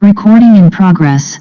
Recording in progress.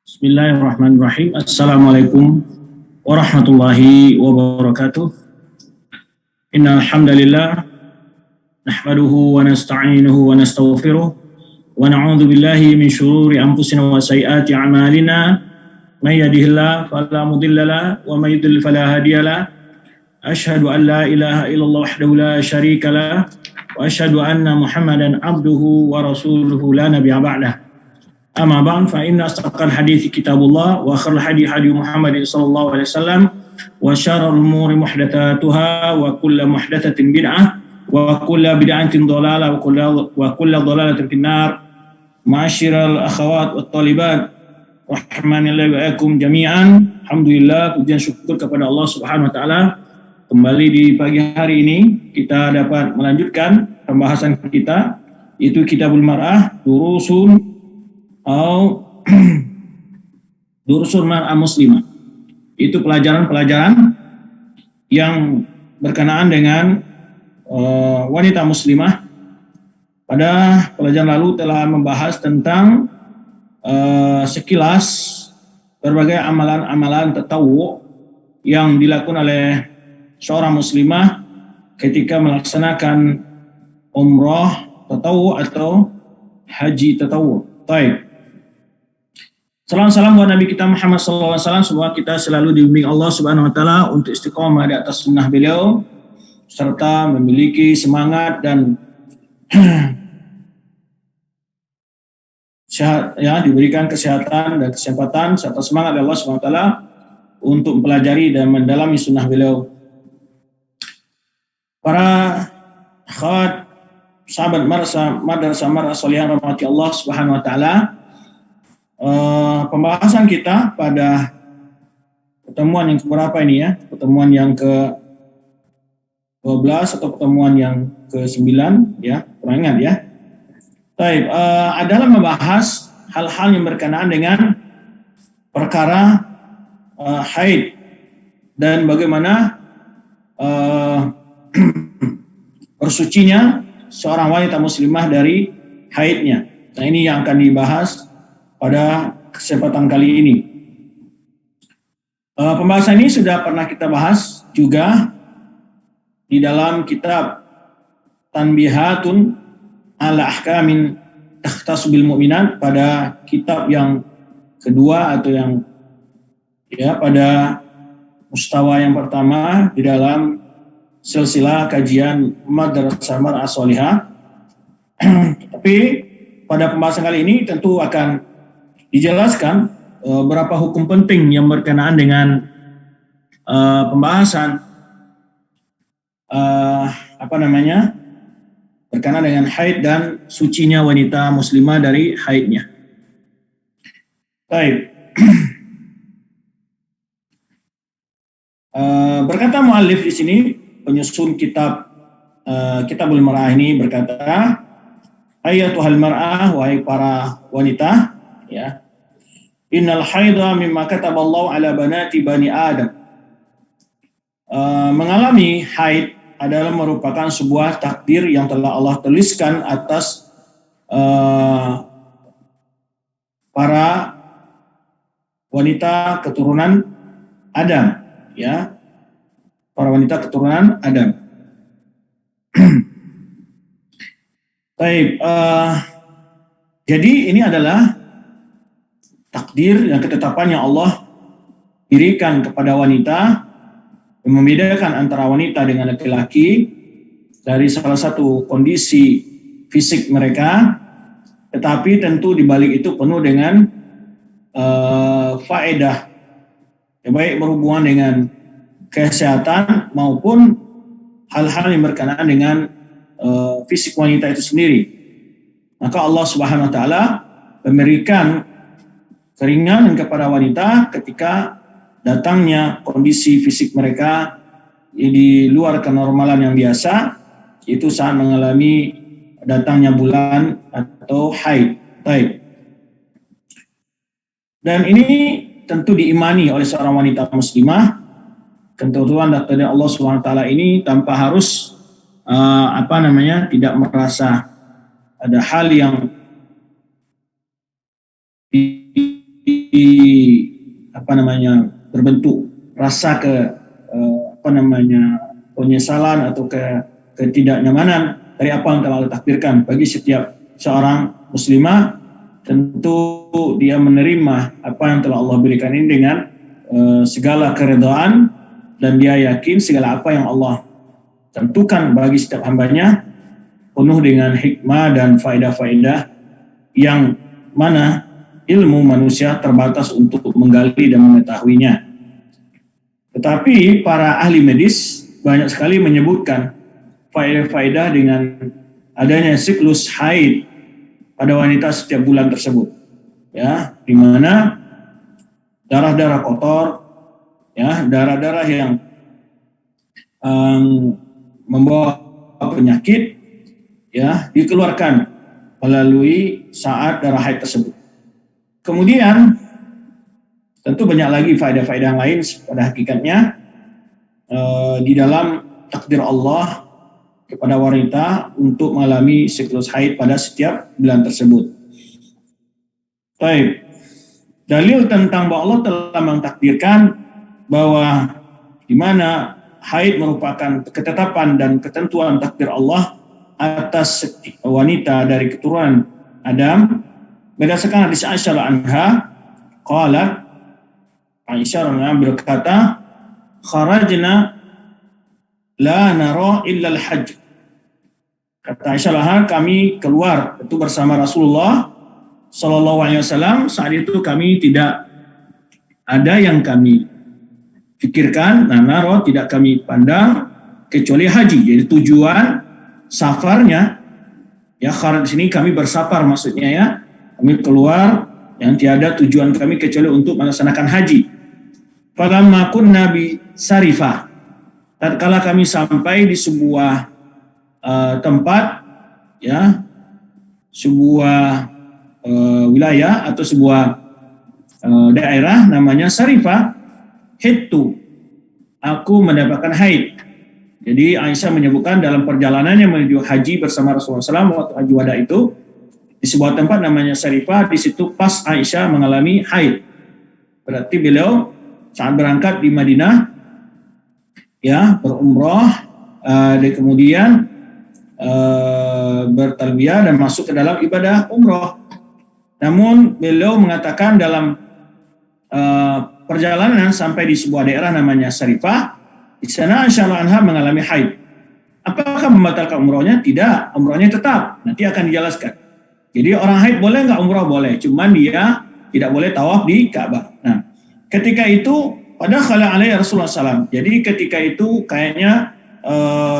Bismillahirrahmanirrahim. Assalamualaikum warahmatullahi wabarakatuh. Innal hamdalillah nahmaduhu wa nasta'inuhu wa nastaghfiruh wa na'udzu billahi min shururi anfusina wa sayyiati a'malina. May yahdihillahu fala mudhillalah wa may yudlil fala hadiyalah. Asyhadu an la ilaha illallah wahdahu la syarikalah wa asyhadu anna Muhammadan abduhu wa rasuluhu la nabiyya ba'dah. Amma ba'd fa inna asdaqal hadithi kitabullah wa khairul hadi hadi Muhammadin sallallahu alaihi wasallam wa syarrul umuri muhdatsatuha wa kullu muhdatsatin bid'ah wa kullu bid'atin dhalalah wa kullu dhalalatin finnar. Ma'asyiral akhawat wat thalibat rahmanillahu wa iyyakum jami'an. Alhamdulillah, pujian syukur kepada Allah Subhanahu wa taala. Kembali di pagi hari ini kita dapat melanjutkan pembahasan kita, yaitu Kitabul Mar'ah durusun Durusun Mar'ah Muslimah. Itu pelajaran-pelajaran yang berkenaan dengan wanita muslimah. Pada pelajaran lalu telah membahas tentang sekilas berbagai amalan-amalan tatawwu yang dilakukan oleh seorang muslimah ketika melaksanakan umrah tatawwu atau haji tatawwu. Baik. Salam buat Nabi kita Muhammad SAW. Semoga kita selalu dibimbing Allah Subhanahu Wa Taala untuk istiqomah di atas sunnah beliau, serta memiliki semangat dan sehat, ya, diberikan kesehatan dan kesempatan serta semangat dari Allah Subhanahu Wa Taala untuk mempelajari dan mendalami sunnah beliau. Para akhwat, sahabat madrasah Mar'ah Shaliha rahmati Allah Subhanahu Wa Taala. Pembahasan kita pada pertemuan yang keberapa ini ya? Pertemuan yang ke-12 atau pertemuan yang ke-9 ya? Kurang ingat ya. Baik, adalah membahas hal-hal yang berkenaan dengan perkara haid dan bagaimana bersucinya seorang wanita muslimah dari haidnya. Nah, ini yang akan dibahas pada kesempatan kali ini. Pembahasan ini sudah pernah kita bahas juga di dalam kitab Tanbihatun ala Ahkamin Takhtassu bil Mu'minat, pada kitab yang kedua atau yang ya pada mustawa yang pertama di dalam silsilah kajian Madrasah Mar'ah Shaliha. Tapi pada pembahasan kali ini tentu akan dijelaskan beberapa hukum penting yang berkenaan dengan pembahasan berkenaan dengan haid dan sucinya wanita muslimah dari haidnya. Baik. Berkata muallif di sini, penyusun Kitabul Mar'ah ini berkata, ayatuhal mar'ah, wahai para wanita, ya. Innal haidha mimma kataballahu ala banati bani Adam. Mengalami haid adalah merupakan sebuah takdir yang telah Allah tuliskan atas para wanita keturunan Adam, ya. Para wanita keturunan Adam. Baik, jadi ini adalah takdir dan ketetapan yang Allah berikan kepada wanita, yang membedakan antara wanita dengan laki-laki dari salah satu kondisi fisik mereka, tetapi tentu di balik itu penuh dengan faedah, ya, baik berhubungan dengan kesehatan maupun hal-hal yang berkenaan dengan fisik wanita itu sendiri. Maka Allah Subhanahu Wa Taala memberikan keringanan kepada wanita ketika datangnya kondisi fisik mereka di luar kenormalan yang biasa, itu saat mengalami datangnya bulan atau haid. Dan ini tentu diimani oleh seorang wanita muslimah, ketentuan dari Allah Subhanahu Wa Taala ini tanpa harus tidak merasa ada hal yang berbentuk rasa penyesalan atau ketidaknyamanan dari apa yang telah Allah takdirkan bagi setiap seorang muslimah. Tentu dia menerima apa yang telah Allah berikan ini dengan segala keridhaan, dan dia yakin segala apa yang Allah tentukan bagi setiap hambanya penuh dengan hikmah dan faedah-faedah yang mana ilmu manusia terbatas untuk menggali dan mengetahuinya. Tetapi para ahli medis banyak sekali menyebutkan faedah-faedah dengan adanya siklus haid pada wanita setiap bulan tersebut, ya, di mana darah-darah kotor, ya, darah-darah yang membawa penyakit, ya, dikeluarkan melalui saat darah haid tersebut. Kemudian tentu banyak lagi faedah-faedah lain pada hakikatnya di dalam takdir Allah kepada wanita untuk mengalami siklus haid pada setiap bulan tersebut. Baik. Dalil tentang bahwa Allah telah mentakdirkan bahwa di mana haid merupakan ketetapan dan ketentuan takdir Allah atas wanita dari keturunan Adam, berdasarkan hadis Aisyah anha, qalat, Aisyah anha berkata, kharajna la nara illa al-hajj. Kata Aisyah, kami keluar itu bersama Rasulullah Sallallahu Alaihi Wasallam. Saat itu kami tidak ada yang kami pikirkan, naro tidak kami pandang kecuali haji. Jadi tujuan safarnya, ya, kharaj di sini kami bersafar maksudnya, ya, kami keluar yang tiada tujuan kami kecuali untuk melaksanakan haji. Falamma kunna bi Sarifah, tatkala kami sampai di sebuah tempat, ya, sebuah wilayah atau sebuah daerah namanya Sarifah, hidtu, aku mendapatkan haid. Jadi Aisyah menyebutkan dalam perjalanannya menuju haji bersama Rasulullah SAW waktu haji wada itu, di sebuah tempat namanya Sarifah, di situ pas Aisyah mengalami haid. Berarti beliau saat berangkat di Madinah, ya, berumrah, dan kemudian bertalbiyah dan masuk ke dalam ibadah umrah. Namun beliau mengatakan dalam perjalanan sampai di sebuah daerah namanya Sarifah, di sana Aisyah anha mengalami haid. Apakah membatalkan umrahnya? Tidak, umrahnya tetap. Nanti akan dijelaskan. Jadi orang haid boleh nggak umrah? Boleh, cuman dia tidak boleh tawaf di Ka'bah. Nah, ketika itu pada khala alaihi Rasulullah SAW. Jadi ketika itu kayaknya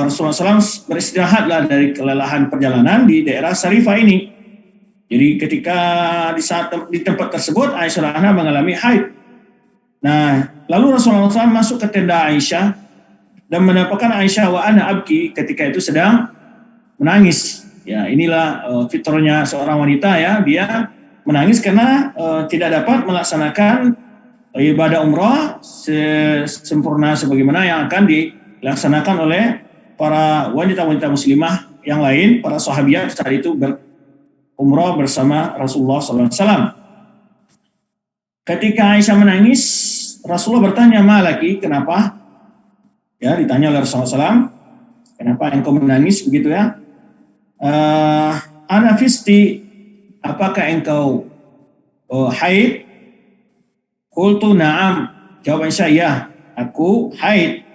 Rasulullah SAW beristirahatlah dari kelelahan perjalanan di daerah Sarifah ini. Jadi ketika di tempat tersebut Aisyah anha mengalami haid. Nah, lalu Rasulullah SAW masuk ke tenda Aisyah dan mendapatkan Aisyah wa ana abki ketika itu sedang menangis. Ya, inilah fitrahnya seorang wanita, ya, dia menangis karena tidak dapat melaksanakan ibadah umrah sempurna sebagaimana yang akan dilaksanakan oleh para wanita-wanita muslimah yang lain, para sahabiat saat itu berumrah bersama Rasulullah SAW. Ketika Aisyah menangis, Rasulullah bertanya, malaki, kenapa? Ya, ditanya oleh Rasulullah SAW, kenapa engkau menangis begitu, ya? Ana fisti, apakah engkau haid? Qultu na'am, jawab Aisyah, ya, aku haid.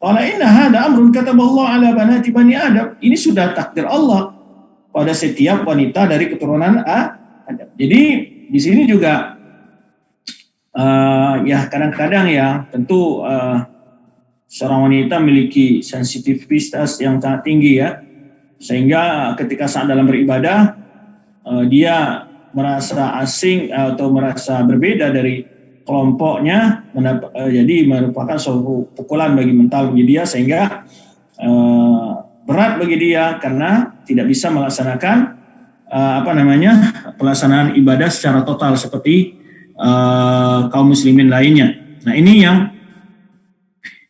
Qala inna hadha amrun kataballahu ala banati bani Adam. Ini sudah takdir Allah pada setiap wanita dari keturunan Adam. Jadi di sini juga ya kadang-kadang, ya, tentu seorang wanita memiliki sensitivitas yang sangat tinggi, ya, sehingga ketika saat dalam beribadah dia merasa asing atau merasa berbeda dari kelompoknya, jadi merupakan suatu pukulan bagi mental bagi dia, sehingga berat bagi dia karena tidak bisa melaksanakan pelaksanaan ibadah secara total seperti kaum muslimin lainnya. Nah, ini yang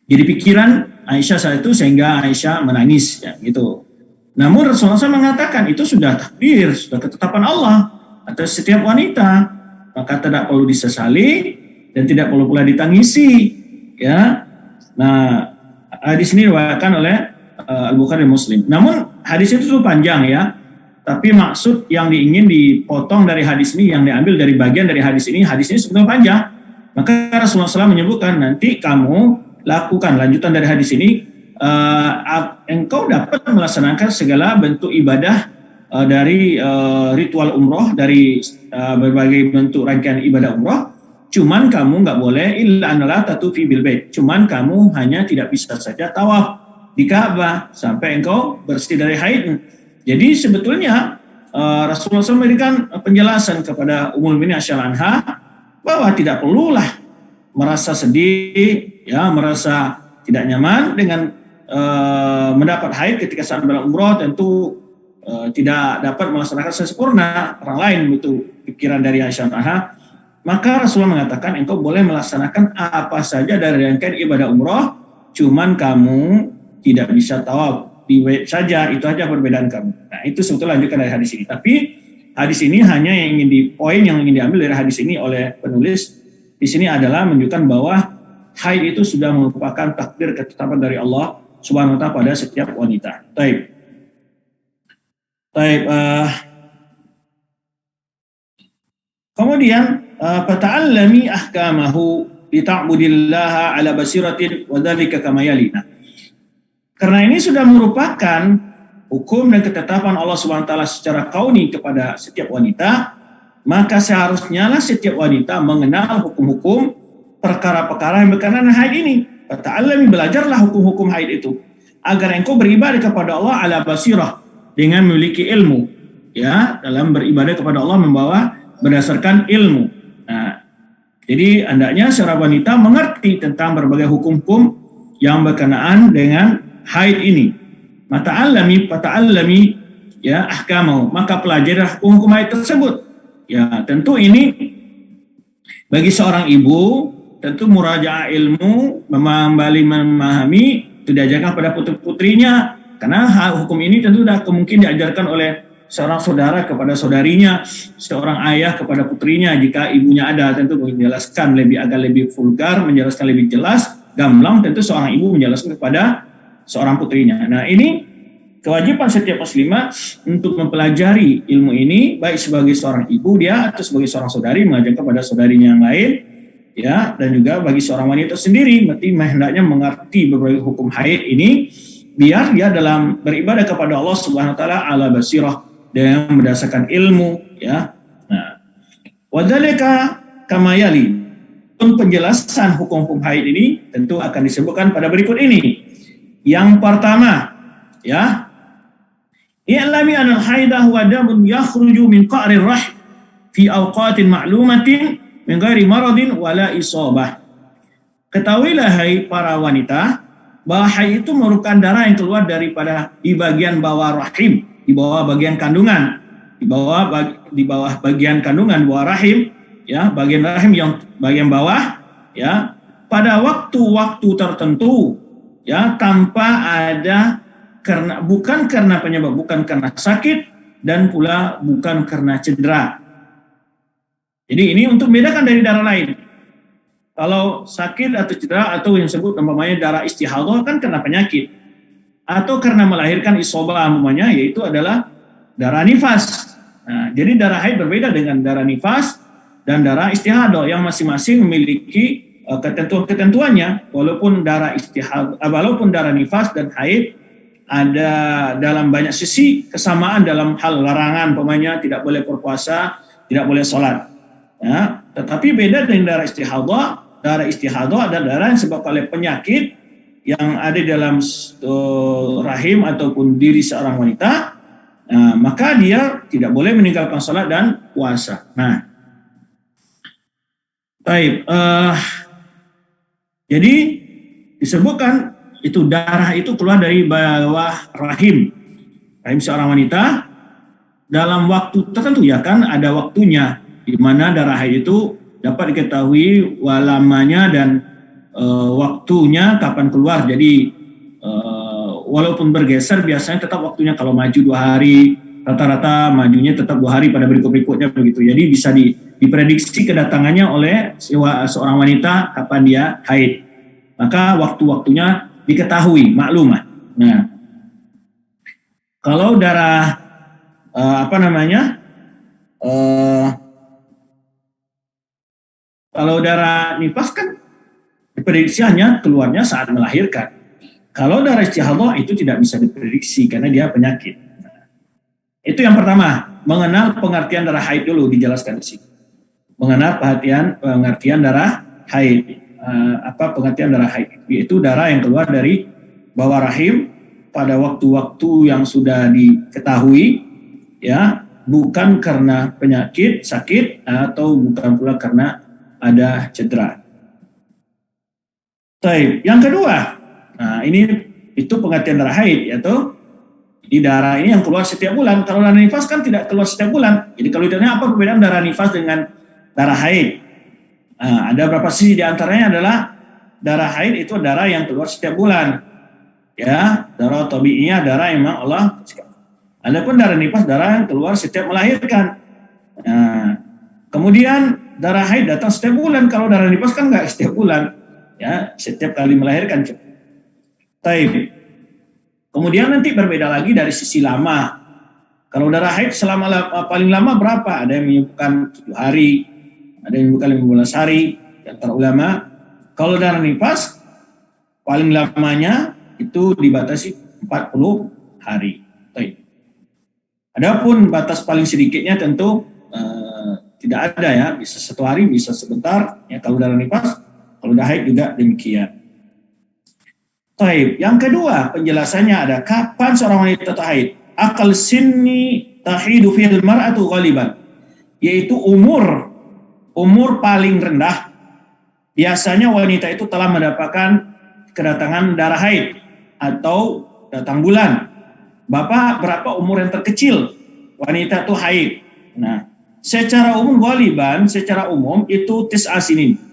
jadi pikiran Aisyah saat itu sehingga Aisyah menangis, ya, gitu. Namun Rasulullah SAW mengatakan itu sudah takdir, sudah ketetapan Allah atas setiap wanita. maka tidak perlu disesali dan tidak perlu pula ditangisi, ya. Nah, hadis ini diriwayatkan oleh Al-Bukhari dan Muslim. Namun hadis itu cukup panjang, ya. Tapi maksud yang ingin dipotong dari hadis ini, yang diambil dari bagian dari hadis ini sebetulnya panjang. Maka Rasulullah SAW menyebutkan, nanti kamu lakukan lanjutan dari hadis ini, engkau dapat melaksanakan segala bentuk ibadah dari ritual umroh, dari berbagai bentuk rangkaian ibadah umroh. Cuman kamu nggak boleh illa anala tatufi bil bait. Cuman kamu hanya tidak bisa saja tawaf di Ka'bah sampai engkau bersih dari haid. Jadi sebetulnya Rasulullah SAW memberikan penjelasan kepada Ummul Mukminin Aisyah anha bahwa tidak perlulah merasa sedih, ya, merasa tidak nyaman dengan mendapat haid ketika saat berangkat umroh. Tentu tidak dapat melaksanakan sempurna, orang lain, itu pikiran dari Aisyah anha. Maka Rasulullah mengatakan engkau boleh melaksanakan apa saja dari rangkaian ibadah umroh, cuman kamu tidak bisa tawaf di bait saja, itu aja perbedaan kamu. Nah, itu sebetulnya lanjutan dari hadis ini. Tapi hadis ini hanya yang ingin diambil dari hadis ini oleh penulis di sini adalah menunjukkan bahwa haid itu sudah merupakan takdir ketetapan dari Allah Subhanahu wa taala pada setiap wanita. Baik. Kemudian fata'allami ahkamahu lita'budillaha ala basiratin wa dzalika kama yalina. Karena ini sudah merupakan hukum dan ketetapan Allah Subhanahu wa taala secara kauni kepada setiap wanita, maka seharusnya lah setiap wanita mengenal hukum-hukum perkara-perkara yang berkenaan dengan haid ini. Fata'allami, belajarlah hukum-hukum haid itu agar engkau beribadah kepada Allah ala basirah, dengan memiliki ilmu, ya, dalam beribadah kepada Allah membawa berdasarkan ilmu. Nah, jadi hendaknya seorang wanita mengerti tentang berbagai hukum-hukum yang berkenaan dengan haid ini. Fata'allami, ya, ahkamahu, maka pelajarilah hukum haid tersebut. Ya, tentu ini bagi seorang ibu, tentu murajaah ilmu, kembali memahami, itu diajarkan pada putri-putrinya, karena hukum ini tentu mungkin diajarkan oleh seorang saudara kepada saudarinya, seorang ayah kepada putrinya, jika ibunya ada, tentu menjelaskan agak lebih vulgar, menjelaskan lebih jelas, gamblang, tentu seorang ibu menjelaskan kepada seorang putrinya. Nah, ini kewajiban setiap muslimah untuk mempelajari ilmu ini, baik sebagai seorang ibu dia atau sebagai seorang saudari mengajarkan kepada saudarinya yang lain, ya, dan juga bagi seorang wanita sendiri, berarti hendaknya mengerti berbagai hukum haid ini biar dia dalam beribadah kepada Allah Subhanahu wa taala ala basirah, dengan berdasarkan ilmu, ya. Nah, wadzalika kama yali. Penjelasan hukum-hukum haid ini tentu akan disebutkan pada berikut ini. Yang pertama, ya, i'lami anal haidah huwa damun yakhruju min qa'rir rahim fi awqatin ma'lumatin min ghairi maradin wala isabah. Ketahuilah hai para wanita bahwa haid itu merupakan darah yang keluar daripada di bagian bawah rahim, di bawah bagian kandungan, di bawah bagian kandungan, bawah rahim, ya, bagian rahim yang bagian bawah, ya, pada waktu-waktu tertentu, ya, tanpa ada bukan karena penyebab, bukan karena sakit, dan pula bukan karena cedera. Jadi ini untuk membedakan dari darah lain. Kalau sakit atau cedera atau yang disebut namanya darah istihadah kan karena penyakit, atau karena melahirkan isobah namanya, yaitu adalah darah nifas. Nah, jadi darah haid berbeda dengan darah nifas dan darah istihadah yang masing-masing memiliki ketentuan-ketentuannya. Walaupun darah nifas dan haid ada dalam banyak sisi kesamaan dalam hal larangan, umpamanya tidak boleh berpuasa, tidak boleh sholat, ya, tetapi beda dengan darah istihadah. Darah istihadah adalah darah yang disebabkan oleh penyakit yang ada dalam rahim ataupun diri seorang wanita. Nah, maka dia tidak boleh meninggalkan sholat dan puasa. Nah, baik. Jadi disebutkan itu darah itu keluar dari bawah rahim seorang wanita dalam waktu tertentu, ya kan, ada waktunya di mana darah haid itu dapat diketahui lamanya dan waktunya kapan keluar. Jadi walaupun bergeser biasanya tetap waktunya, kalau maju 2 hari, rata-rata majunya tetap 2 hari pada berikut-berikutnya begitu. Jadi bisa diprediksi kedatangannya oleh seorang wanita kapan dia haid. Maka waktu-waktunya diketahui, maklumah. Nah, kalau darah kalau darah nifas kan diprediksi hanya keluarnya saat melahirkan. Kalau darah istihadah itu tidak bisa diprediksi karena dia penyakit. Itu yang pertama, mengenal pengertian darah haid dulu dijelaskan di sini. Mengenal pengertian darah haid. Apa pengertian darah haid? Yaitu darah yang keluar dari bawah rahim pada waktu-waktu yang sudah diketahui, ya, bukan karena penyakit, sakit, atau bukan pula karena ada cedera. Baik, yang kedua, nah itu pengertian darah haid, yaitu di darah ini yang keluar setiap bulan. Kalau darah nifas kan tidak keluar setiap bulan. Jadi kalau ditanya apa perbedaan darah nifas dengan darah haid? Ada beberapa sisi, di antaranya adalah darah haid itu darah yang keluar setiap bulan. Ya, darah tabiinya darah yang memang Allah. Adapun darah nifas darah yang keluar setiap melahirkan. Kemudian darah haid datang setiap bulan. Kalau darah nifas kan nggak setiap bulan, ya, setiap kali melahirkan. Baik. Kemudian nanti berbeda lagi dari sisi lama. Kalau darah haid paling lama berapa? Ada yang menyebutkan 7 hari, ada yang menyebutkan 15 hari, antara ulama. Kalau darah nifas paling lamanya itu dibatasi 40 hari. Baik. Adapun batas paling sedikitnya tentu tidak ada, ya, bisa 1 hari, bisa sebentar, ya, kalau darah nifas. Kalau darah haid juga demikian. Baik, yang kedua penjelasannya ada kapan seorang wanita haid. Akal sinni tahidu fil mar'atu ghaliban, yaitu umur paling rendah. Biasanya wanita itu telah mendapatkan kedatangan darah haid atau datang bulan. Bapak, berapa umur yang terkecil wanita itu haid? Nah, secara umum itu tis'a sinin.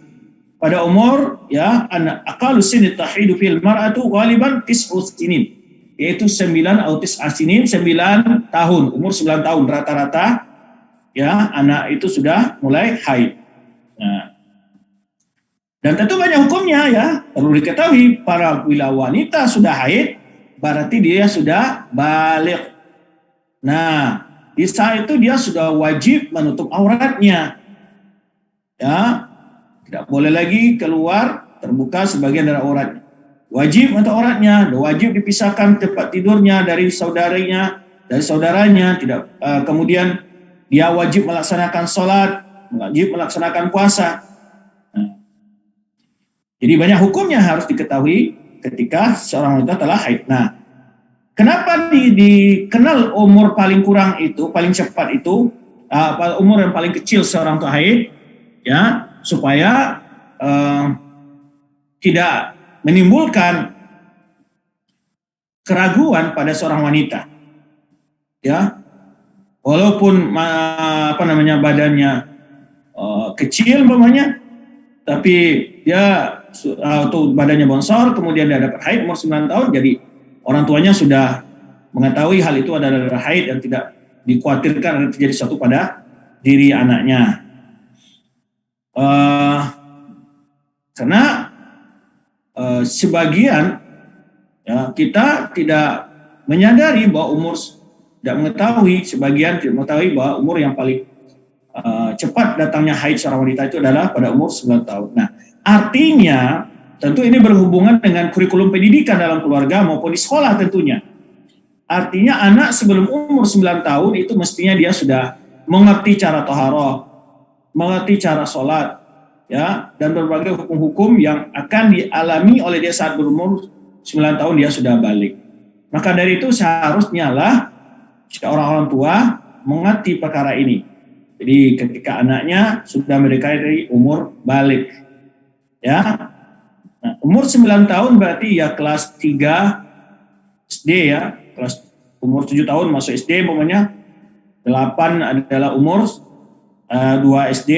Pada umur, ya, aqallu sinni tahidu fil mar'atu ghaliban tis'u sinin, yaitu 9 atau tis'a sinin, 9 tahun, umur 9 tahun rata-rata, ya, anak itu sudah mulai haid. Nah, dan tentu banyak hukumnya, ya, perlu diketahui bila wanita sudah haid berarti dia sudah baligh. Nah, di saat itu dia sudah wajib menutup auratnya, ya. Tidak boleh lagi keluar terbuka sebagian dari auratnya. Wajib untuk auratnya, wajib dipisahkan tempat tidurnya dari saudaranya. Kemudian dia wajib melaksanakan sholat, wajib melaksanakan puasa. Nah, jadi banyak hukumnya harus diketahui ketika seorang wanita telah haid. Nah, kenapa dikenal umur paling kurang itu, paling cepat itu, umur yang paling kecil seorang wanita haid, ya, supaya tidak menimbulkan keraguan pada seorang wanita, ya, walaupun badannya kecil umpamanya, tapi dia atau badannya bonsor, kemudian dia dapat haid umur 9 tahun, jadi orang tuanya sudah mengetahui hal itu adalah haid dan tidak dikhawatirkan terjadi sesuatu pada diri anaknya. Karena sebagian, ya, kita tidak menyadari bahwa sebagian tidak mengetahui bahwa umur yang paling cepat datangnya haid seorang wanita itu adalah pada umur 9 tahun. Nah, artinya tentu ini berhubungan dengan kurikulum pendidikan dalam keluarga maupun di sekolah tentunya. Artinya anak sebelum umur 9 tahun itu mestinya dia sudah mengerti cara taharah, mengerti cara sholat, ya, dan berbagai hukum-hukum yang akan dialami oleh dia saat berumur 9 tahun dia sudah balik. Maka dari itu seharusnya lah seorang orang tua mengerti perkara ini. Jadi ketika anaknya sudah mendekati umur balik, ya, nah, umur 9 tahun berarti ya kelas 3 SD, ya, umur 7 tahun masuk SD umpamanya, 8 adalah umur 2 SD,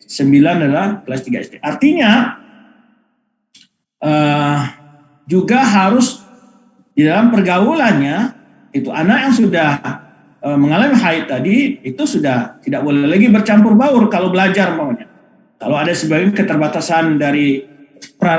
9 adalah kelas 3 SD. Artinya juga harus di dalam pergaulannya itu anak yang sudah mengalami haid tadi itu sudah tidak boleh lagi bercampur baur kalau belajar umpamanya. Kalau ada sebagian keterbatasan dari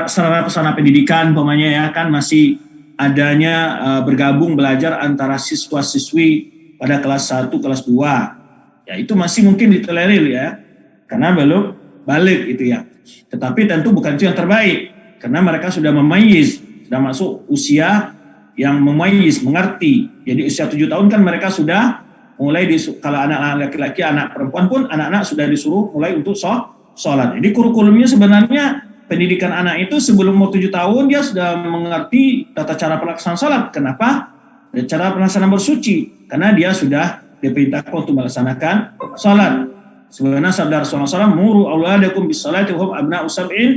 sarana pendidikan umpamanya ya kan masih adanya bergabung belajar antara siswa-siswi pada kelas 1, kelas 2. Ya itu masih mungkin ditolerir ya. Karena belum balik itu ya. Tetapi tentu bukan itu yang terbaik. Karena mereka sudah memayyiz, sudah masuk usia yang memayyiz, mengerti. Jadi usia 7 tahun kan mereka sudah mulai kalau anak-anak laki-laki, anak perempuan pun anak-anak sudah disuruh mulai untuk sholat. Jadi kurikulumnya sebenarnya pendidikan anak itu sebelum umur 7 tahun dia sudah mengerti tata cara pelaksanaan sholat. Kenapa? Cara pelaksanaan bersuci. Karena dia sudah diperintahkan untuk melaksanakan sholat. Sebenarnya sabda Rasulullah SAW, muru auladakum bis salati wa hum abna'u sab'in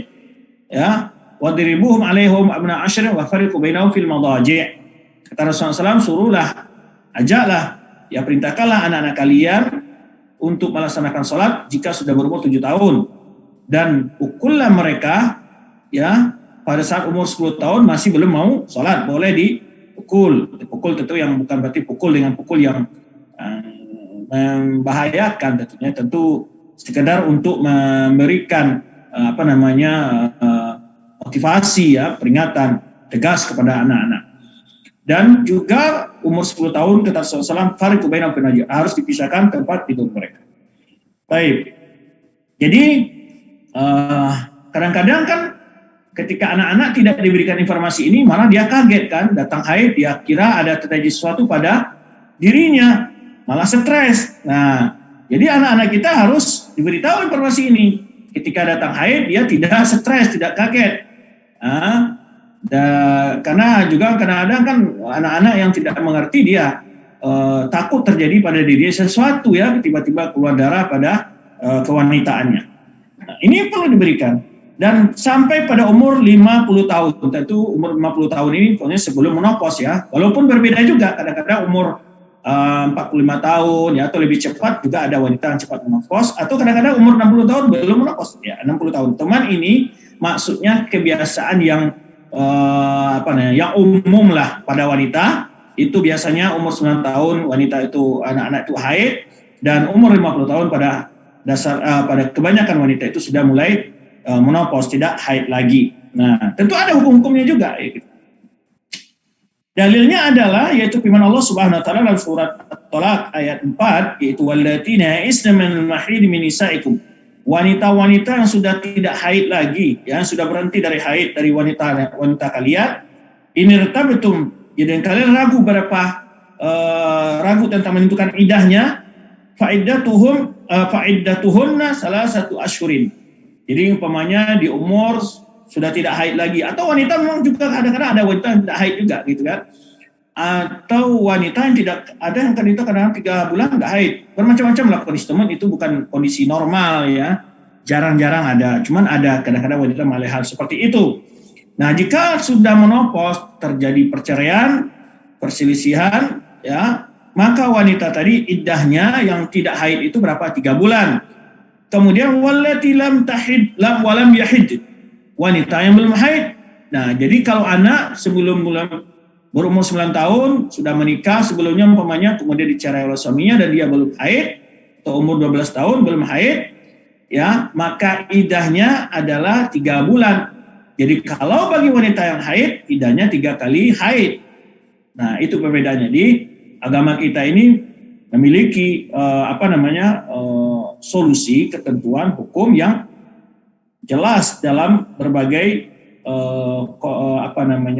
ya wadribuhum alaihim abna asyrin wa fariqu bainahum fil madaji'. Kata Rasulullah SAW, suruhlah, ajaklah, ya perintahkanlah anak-anak kalian untuk melaksanakan sholat jika sudah berumur 7 tahun. Dan pukullah mereka ya pada saat umur 10 tahun masih belum mau sholat, boleh dipukul. Dipukul tentu yang bukan berarti pukul dengan pukul yang membahayakan tentunya, tentu sekedar untuk memberikan motivasi ya, peringatan tegas kepada anak-anak. Dan juga umur 10 tahun kata Rasulullah SAW, fariqu bainahum fil madaji', harus dipisahkan tempat tidur mereka. Baik. Jadi kadang-kadang kan ketika anak-anak tidak diberikan informasi ini malah dia kaget kan, datang haid dia kira ada terjadi sesuatu pada dirinya, malah stres. Nah, jadi anak-anak kita harus diberitahu informasi ini. Ketika datang haid dia tidak stres, tidak kaget. Karena juga kadang-kadang kan anak-anak yang tidak mengerti dia takut terjadi pada dirinya sesuatu ya, tiba-tiba keluar darah pada kewanitaannya. Nah, ini perlu diberikan. Dan sampai pada umur 50 tahun, tentu umur 50 tahun ini pokoknya sebelum menopause ya. Walaupun berbeda juga, kadang-kadang umur 45 tahun ya atau lebih cepat juga ada wanita yang cepat menopause, atau kadang-kadang umur 60 tahun belum menopause ya, 60 tahun. Teman ini maksudnya kebiasaan yang yang umum lah pada wanita. Itu biasanya umur 9 tahun wanita itu, anak-anak itu haid, dan umur 50 tahun pada kebanyakan wanita itu sudah mulai menopause, tidak haid lagi. Nah, tentu ada hukum-hukumnya juga ya. Dalilnya adalah yaitu firman Allah Subhanahu wa taala dalam surat At-Talaq ayat 4, yaitu wallatina ya'isna minal mahid min nisaikum. Wanita-wanita yang sudah tidak haid lagi, yang sudah berhenti dari haid dari wanita kalian, inirtabtum, jadi kalian ragu tentang menentukan idahnya, fa'iddatuhunna salasatu asyhurin. Jadi umpamanya di umur sudah tidak haid lagi, atau wanita memang juga kadang-kadang ada wanita yang tidak haid juga gitu kan, atau wanita yang tidak ada yang kadang-kadang 3 bulan nggak haid, bermacam-macam lah kondisi teman, itu bukan kondisi normal ya, jarang-jarang ada, cuman ada kadang-kadang wanita mengalami hal seperti itu. Nah, jika sudah menopause terjadi perceraian, perselisihan ya, maka wanita tadi iddahnya yang tidak haid itu berapa? 3 bulan. Kemudian wallati lam tahid walam yahid, wanita yang belum haid. Nah, jadi kalau anak sebelum berumur 9 tahun sudah menikah sebelumnya umpamanya, kemudian dicerai oleh suaminya dan dia belum haid, atau umur 12 tahun belum haid ya, maka idahnya adalah 3 bulan. Jadi kalau bagi wanita yang haid, idahnya 3 kali haid. Nah, itu perbedaannya. Di agama kita ini memiliki solusi ketentuan hukum yang jelas dalam berbagai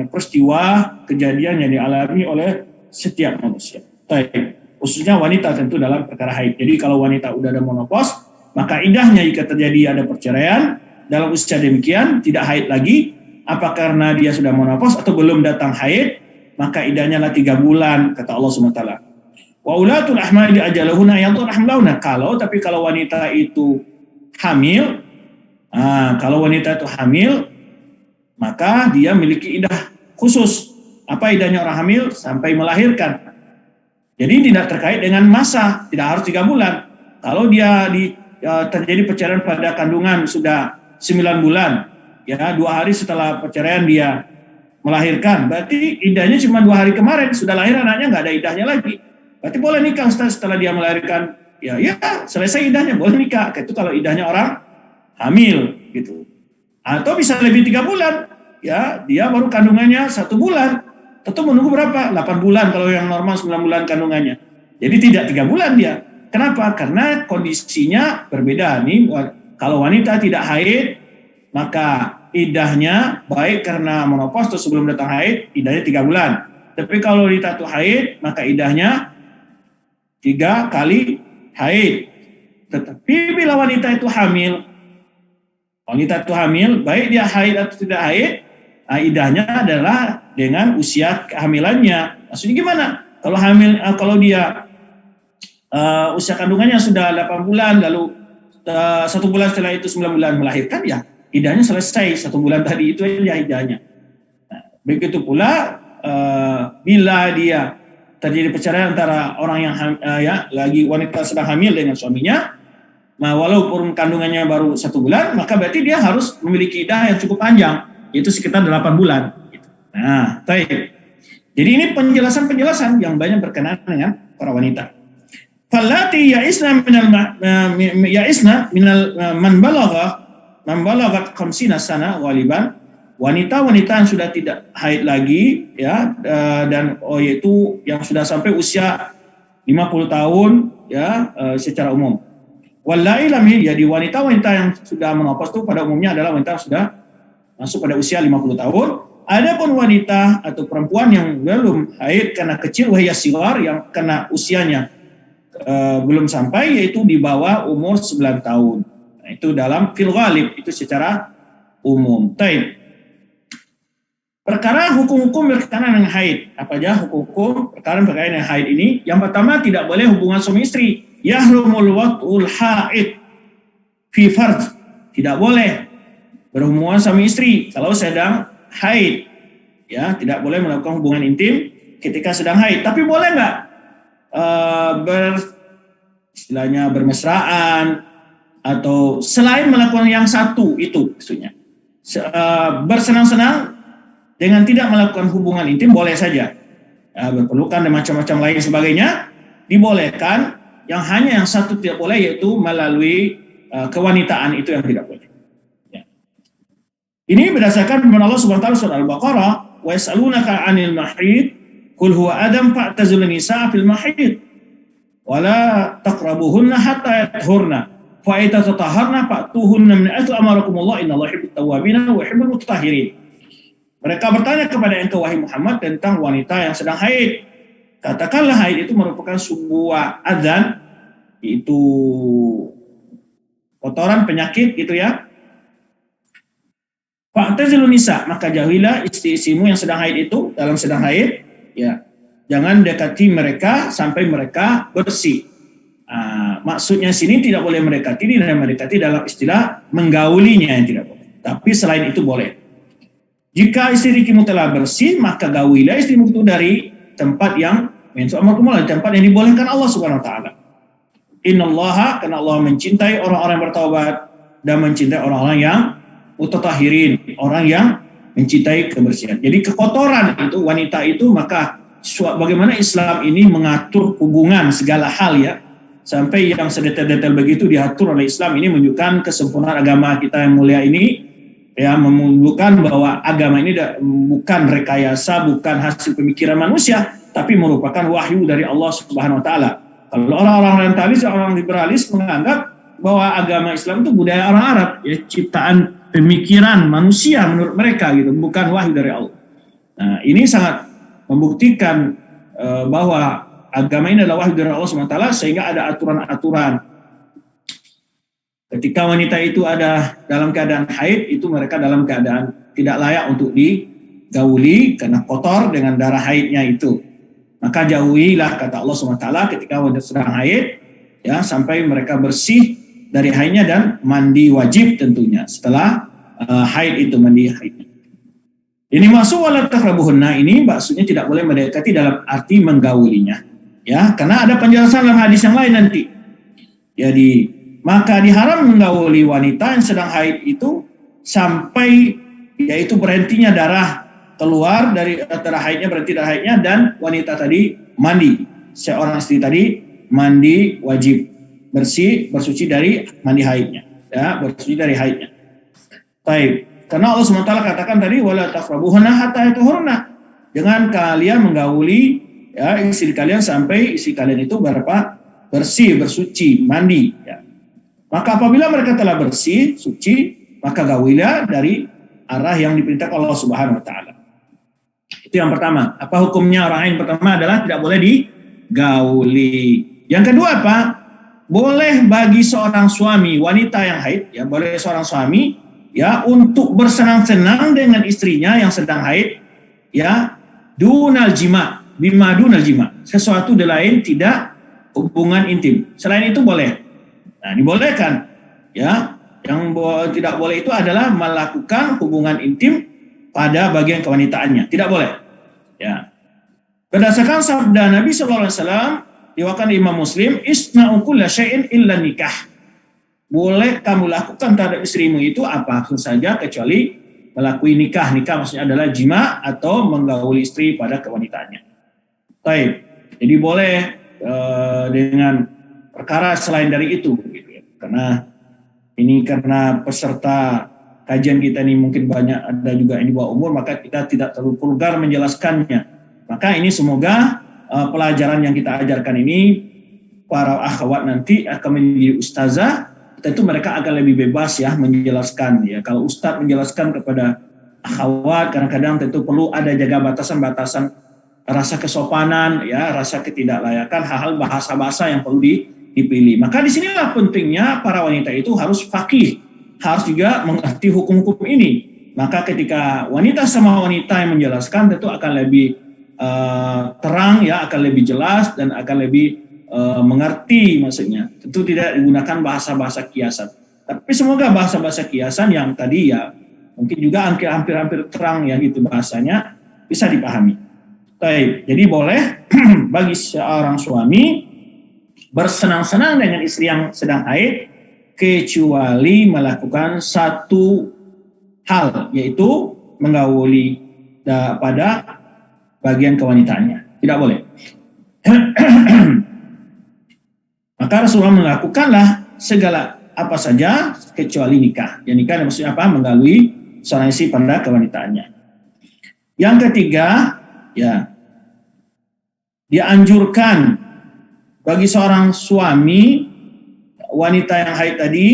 peristiwa kejadian yang dialami oleh setiap manusia. Khususnya wanita tentu dalam perkara haid. Jadi kalau wanita udah ada menopause, maka idahnya jika terjadi ada perceraian dalam usia demikian tidak haid lagi, apa karena dia sudah menopause atau belum datang haid, maka idahnya lah 3 bulan kata Allah Subhanahu wa taala. Wa ulatul ahmali ajalahuna yadhur hamlauna. Kalau wanita itu hamil, kalau wanita itu hamil, maka dia memiliki idah khusus. Apa idahnya orang hamil? Sampai melahirkan. Jadi tidak terkait dengan masa, tidak harus 3 bulan. Kalau dia terjadi perceraian pada kandungan sudah 9 bulan, ya 2 hari setelah perceraian dia melahirkan, berarti idahnya cuma 2 hari kemarin, sudah lahir anaknya, nggak ada idahnya lagi. Berarti boleh nikah Ustaz setelah dia melahirkan. Ya, selesai idahnya boleh nikah. Itu kalau idahnya orang hamil gitu. Atau bisa lebih 3 bulan. Ya, dia baru kandungannya 1 bulan. Tentu menunggu berapa? 8 bulan kalau yang normal 9 bulan kandungannya. Jadi tidak 3 bulan dia. Kenapa? Karena kondisinya berbeda nih. Kalau wanita tidak haid, maka idahnya baik karena menopause atau sebelum datang haid, idahnya 3 bulan. Tapi kalau wanita itu haid, maka idahnya 3 kali haid. Tetapi bila wanita itu hamil, baik dia haid atau tidak haid, idahnya adalah dengan usia kehamilannya. Maksudnya gimana? Kalau hamil, kalau dia usia kandungannya sudah 8 bulan, lalu 1 bulan setelah itu 9 bulan melahirkan, ya idahnya selesai 1 bulan tadi itu aja idahnya. Nah, begitu pula bila dia terjadi perceraian antara orang yang lagi wanita sedang hamil dengan suaminya, walaupun kandungannya baru 1 bulan, maka berarti dia harus memiliki idah yang cukup panjang, yaitu sekitar 8 bulan. Nah, baik. Jadi ini penjelasan-penjelasan yang banyak berkenaan dengan para wanita. Fallati ya'isna minal man balaghat 50 sana ghaliban, wanita-wanita yang sudah tidak haid lagi ya, dan yaitu yang sudah sampai usia 50 tahun ya, secara umum. Wallahi lam, jadi wanita-wanita yang sudah menopause itu pada umumnya adalah wanita yang sudah masuk pada usia 50 tahun. Adapun wanita atau perempuan yang belum haid karena kecil, wahya sigar, yang karena usianya belum sampai, yaitu di bawah umur 9 tahun. Nah, itu dalam fil ghalib, itu secara umum. Taib. Perkara hukum-hukum berkenaan dengan haid. Apa aja hukum-hukum perkara berkenaan dengan haid ini? Yang pertama, tidak boleh hubungan suami istri. Yahrumul wat'ul haid fi farj. Tidak boleh berhubungan suami istri kalau sedang haid. Ya, tidak boleh melakukan hubungan intim ketika sedang haid. Tapi boleh nggak istilahnya bermesraan, atau selain melakukan yang satu itu maksudnya, bersenang-senang dengan tidak melakukan hubungan intim boleh saja. Berpelukan dan macam-macam lain sebagainya dibolehkan. Yang hanya yang satu tidak boleh, yaitu melalui kewanitaan, itu yang tidak boleh. Ya. Ini berdasarkan firman Allah Subhanahu wa taala surah Al-Baqarah, wa yas'alunaka 'anil mahid qul huwa adam fa'tazilun nisaa fil mahid wala taqrabuhunna hatta yathurna fa idza tatahharna fa'tuhunna min ayyi amarakumullah innallaha yuhibbut tawwabin wa yuhibbul mutatahhirin. Mereka bertanya kepada engkau wahai Muhammad tentang wanita yang sedang haid. Katakanlah haid itu merupakan sebuah adzan, itu kotoran, penyakit gitu ya. Fa'tazilun nisa, maka jauhilah istri-istrimu yang sedang haid itu, dalam sedang haid ya. Jangan dekati mereka sampai mereka bersih. Maksudnya sini tidak boleh mendekati, dalam istilah menggaulinya yang tidak boleh. Tapi selain itu boleh. Jika istrimu telah bersih, maka gaulilah istrimu itu dari tempat yang tempat yang dibolehkan Allah Subhanahu wa taala. Innallaha, karena Allah mencintai orang-orang yang bertaubat dan mencintai orang-orang yang mutatahhirin, orang yang mencintai kebersihan. Jadi kekotoran itu wanita itu, maka bagaimana Islam ini mengatur hubungan segala hal ya, sampai yang sedetail-detail begitu diatur oleh Islam. Ini menunjukkan kesempurnaan agama kita yang mulia ini ya, menunjukkan bahwa agama ini bukan rekayasa, bukan hasil pemikiran manusia, tapi merupakan wahyu dari Allah Subhanahu wa taala. Kalau orang-orang orientalis, orang liberalis menganggap bahwa agama Islam itu budaya orang Arab, ya, ciptaan pemikiran manusia menurut mereka gitu, bukan wahyu dari Allah. Nah, ini sangat membuktikan bahwa agama ini adalah wahyu dari Allah Subhanahu wa taala, sehingga ada aturan-aturan. Ketika wanita itu ada dalam keadaan haid, itu mereka dalam keadaan tidak layak untuk digauli karena kotor dengan darah haidnya itu. Maka jauhilah, kata Allah SWT, ketika wanita sedang haid ya, sampai mereka bersih dari haidnya, dan mandi wajib tentunya setelah haid itu, mandi haid. Ini masuk wala taqrabuhunna, ini maksudnya tidak boleh mendekati dalam arti menggaulinya ya, karena ada penjelasan dalam hadis yang lain nanti. Jadi maka diharam menggauli wanita yang sedang haid itu sampai yaitu berhentinya darah keluar dari darah haidnya, berhenti darah haidnya, dan wanita tadi mandi. seorang istri tadi mandi wajib, bersuci dari mandi haidnya, ya, bersuci dari haidnya. Baik, karena Allah SWT katakan tadi wala taqrabuhunna hatta yatuhurna. Jangan kalian menggauli ya istri kalian sampai istri kalian itu bersih, bersuci, mandi, ya. Maka apabila mereka telah bersih, suci, maka gaulilah dari arah yang diperintahkan Allah Subhanahu wa taala. Itu yang pertama. Apa hukumnya orang lain? Pertama adalah tidak boleh digauli. Yang kedua apa? Boleh bagi seorang suami wanita yang haid, ya, boleh seorang suami ya untuk bersenang-senang dengan istrinya yang sedang haid, ya, dunal jima, bima dunal jima. Sesuatu lain tidak hubungan intim. Selain itu boleh. Nah, dibolehkan, ya. Yang tidak boleh itu adalah melakukan hubungan intim pada bagian kewanitaannya. Tidak boleh. Ya. Berdasarkan sabda Nabi sallallahu alaihi wasallam diwakilkan Imam Muslim, isna'u kulla syai'in illa nikah. Boleh kamu lakukan terhadap istrimu itu apa saja kecuali melalui nikah. Nikah maksudnya adalah jima atau menggauli istri pada kewanitaannya. Baik. Jadi boleh dengan perkara selain dari itu, gitu ya. Karena peserta kajian kita ini mungkin banyak ada juga yang di bawah umur, maka kita tidak terlalu vulgar menjelaskannya. Maka ini semoga pelajaran yang kita ajarkan ini para akhwat nanti akan menjadi ustazah, tentu mereka akan lebih bebas ya menjelaskan, ya. Kalau ustaz menjelaskan kepada akhwat kadang-kadang tentu perlu ada jaga batasan-batasan rasa kesopanan, ya, rasa ketidaklayakan, hal-hal bahasa-bahasa yang perlu dipilih. Maka disinilah pentingnya para wanita itu harus faqih, harus juga mengerti hukum-hukum ini. Maka ketika wanita sama wanita yang menjelaskan tentu akan lebih terang, ya, akan lebih jelas dan akan lebih mengerti maksudnya. Tentu tidak digunakan bahasa-bahasa kiasan. Tapi semoga bahasa-bahasa kiasan yang tadi ya mungkin juga hampir-hampir terang ya gitu bahasanya bisa dipahami. Baik, jadi boleh bagi seorang suami bersenang-senang dengan istri yang sedang haid kecuali melakukan satu hal, yaitu menggauli pada bagian kewanitaannya. Tidak boleh. Maka Rasulullah melakukanlah segala apa saja kecuali nikah. Yang nikah maksudnya apa? Menggauli seorang istri pada kewanitaannya. Yang ketiga, ya, dianjurkan bagi seorang suami wanita yang haid tadi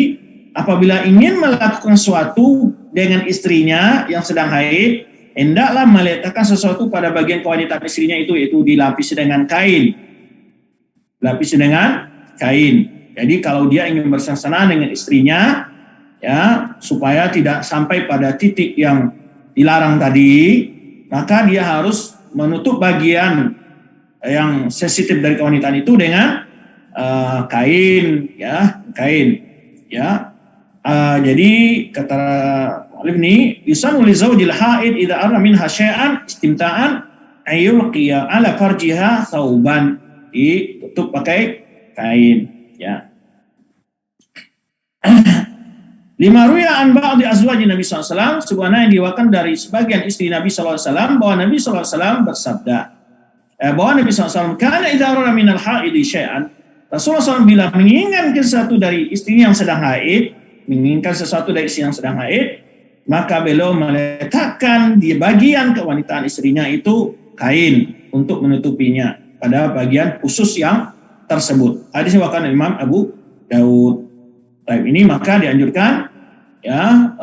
apabila ingin melakukan sesuatu dengan istrinya yang sedang haid, hendaklah meletakkan sesuatu pada bagian kewanitaan istrinya itu, yaitu dilapisi dengan kain. Dilapisi dengan kain. Jadi kalau dia ingin bersenang-senang dengan istrinya, ya, supaya tidak sampai pada titik yang dilarang tadi, maka dia harus menutup bagian yang sensitif dari kewanitaan itu dengan kain, ya, kain, ya. Jadi kata Alif ini, yusanu li zawjil haid idza ara minha syai'an istimta'an ayulqiya ala farjiha thawban, ditutup pakai kain, ya. Lima ruya an ba'di azwaji Nabi SAW, sebenarnya yang diwakilkan dari sebagian istri Nabi SAW bahwa Nabi SAW bersabda, bahwa Nabi SAW karena idza ara minal haidi syai'an, Rasulullah SAW bila menginginkan sesuatu dari istrinya yang sedang haid, maka beliau meletakkan di bagian kewanitaan istrinya itu kain untuk menutupinya pada bagian khusus yang tersebut. Hadis diwakilkan Imam Abu Daud. Ini maka dianjurkan, ya,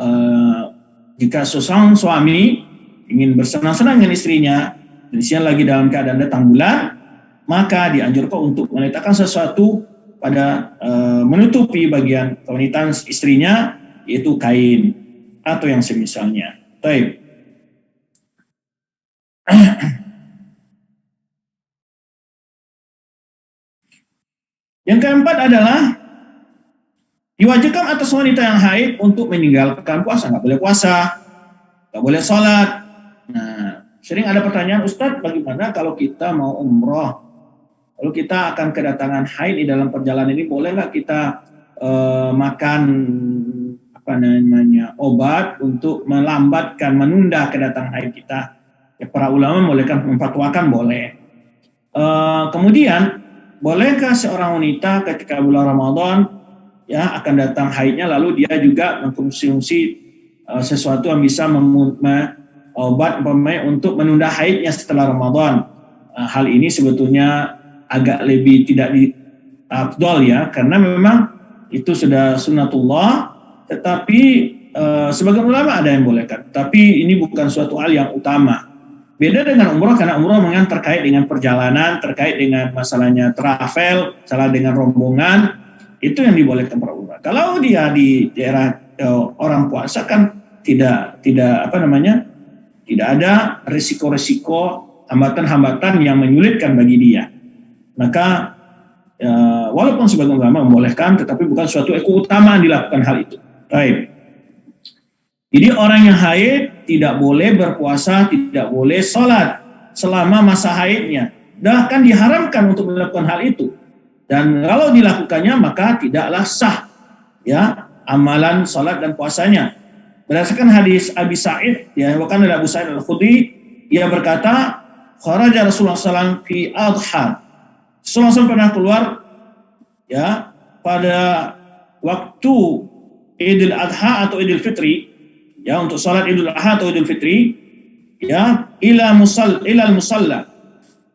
jika seorang suami ingin bersenang-senang dengan istrinya, dan istrinya lagi dalam keadaan datang bulan, maka dianjurkan untuk meletakkan sesuatu pada menutupi bagian kewanitaan istrinya, yaitu kain atau yang semisalnya. Baik. Yang keempat adalah diwajibkan atas wanita yang haid untuk meninggalkan puasa. Nggak boleh puasa, nggak boleh sholat. Nah, sering ada pertanyaan, Ustadz, bagaimana kalau kita mau umroh? Kalau kita akan kedatangan haid di dalam perjalanan ini, boleh nggak kita makan obat untuk melambatkan, menunda kedatangan haid kita? Ya, para ulama membolehkan, memfatwakan boleh. Kemudian bolehkah seorang wanita ketika bulan Ramadan ya akan datang haidnya lalu dia juga mengkonsumsi sesuatu yang bisa obat untuk menunda haidnya setelah Ramadan? Hal ini sebetulnya agak lebih tidak afdol ya, karena memang itu sudah sunnatullah, tetapi sebagian ulama ada yang bolehkan, tapi ini bukan suatu hal yang utama. Beda dengan umroh, karena umroh memang terkait dengan perjalanan, terkait dengan masalahnya travel, salah dengan rombongan, itu yang dibolehkan para umroh. Kalau dia di daerah orang puasa kan tidak ada risiko-risiko, hambatan-hambatan yang menyulitkan bagi dia. Maka walaupun sebagian ulama membolehkan, tetapi bukan suatu keutamaan dilakukan hal itu. Baik. Jadi orang yang haid tidak boleh berpuasa, tidak boleh sholat selama masa haidnya. Bahkan diharamkan untuk melakukan hal itu. Dan kalau dilakukannya maka tidaklah sah ya amalan sholat dan puasanya. Berdasarkan hadis Abi Sa'id, ya, bahkan dari Abu Sa'id Al-Khudri, ia berkata, kharaja Rasulullah SAW fi adha. Rasulullah SAW pernah keluar ya pada waktu Idul Adha atau Idul Fitri, ya, untuk salat Idul Adha atau Idul Fitri, ya, ilal musalla,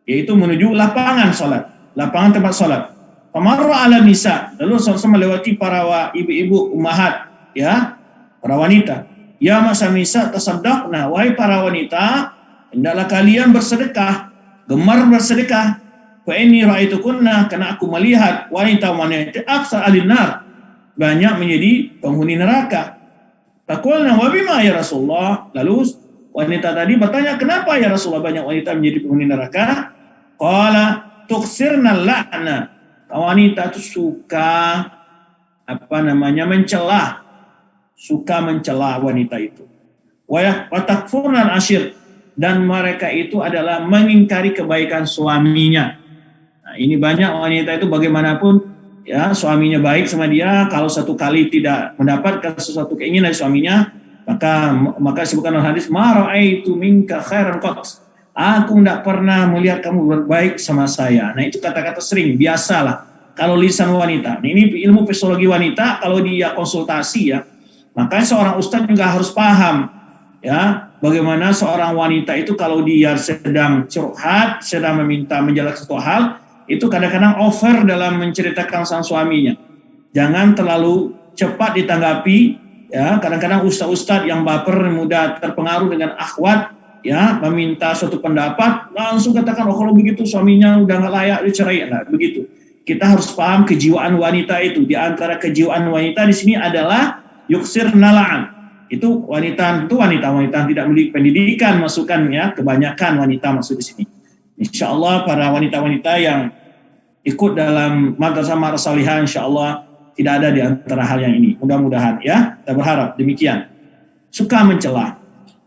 yaitu menuju lapangan salat, lapangan tempat salat. Pamarra ala nisa, lalu Rasulullah melewati para ibu-ibu ummahat, ya, para wanita. Ya masa nisa tasaddaqna, wahai para wanita, hendaklah kalian bersedekah, gemar bersedekah. Fa inni ra'aitukunna, karena aku melihat wanita-wanita aksar alin nar, banyak menjadi penghuni neraka. Taqulna wa bima ya Rasulullah, lalu wanita tadi bertanya, kenapa ya Rasulullah banyak wanita menjadi penghuni neraka? Qala tuksirna la'na, wanita itu suka mencela wanita itu. Wa takfurna ashir, dan mereka itu adalah mengingkari kebaikan suaminya. Nah, ini banyak wanita itu bagaimanapun ya suaminya baik sama dia, kalau satu kali tidak mendapatkan sesuatu keinginan dari suaminya, maka sebutkan dalam hadis, ma ra'aitu minka khairan qat, aku tidak pernah melihat kamu berbaik sama saya. Nah, itu kata-kata sering, biasalah kalau lisan wanita. Nah, ini ilmu psikologi wanita, kalau dia konsultasi ya, maka seorang ustadz juga harus paham ya bagaimana seorang wanita itu kalau dia sedang curhat, sedang meminta menjelaskan suatu hal, itu kadang-kadang over dalam menceritakan sang suaminya. Jangan terlalu cepat ditanggapi ya. Kadang-kadang ustadz yang baper, mudah terpengaruh dengan akhwat ya, meminta suatu pendapat, langsung katakan, oh kalau begitu suaminya udah nggak layak dicerai. Nah, begitu. Kita harus paham kejiwaan wanita itu. Di antara kejiwaan wanita di sini adalah yuksir nala'an. Itu wanita tidak memiliki pendidikan, masukan ya, kebanyakan wanita masuk di sini. Insya Allah para wanita-wanita yang ikut dalam madrasah Salihah, insya Allah tidak ada di antara hal yang ini. Mudah-mudahan ya, kita berharap demikian. Suka mencela,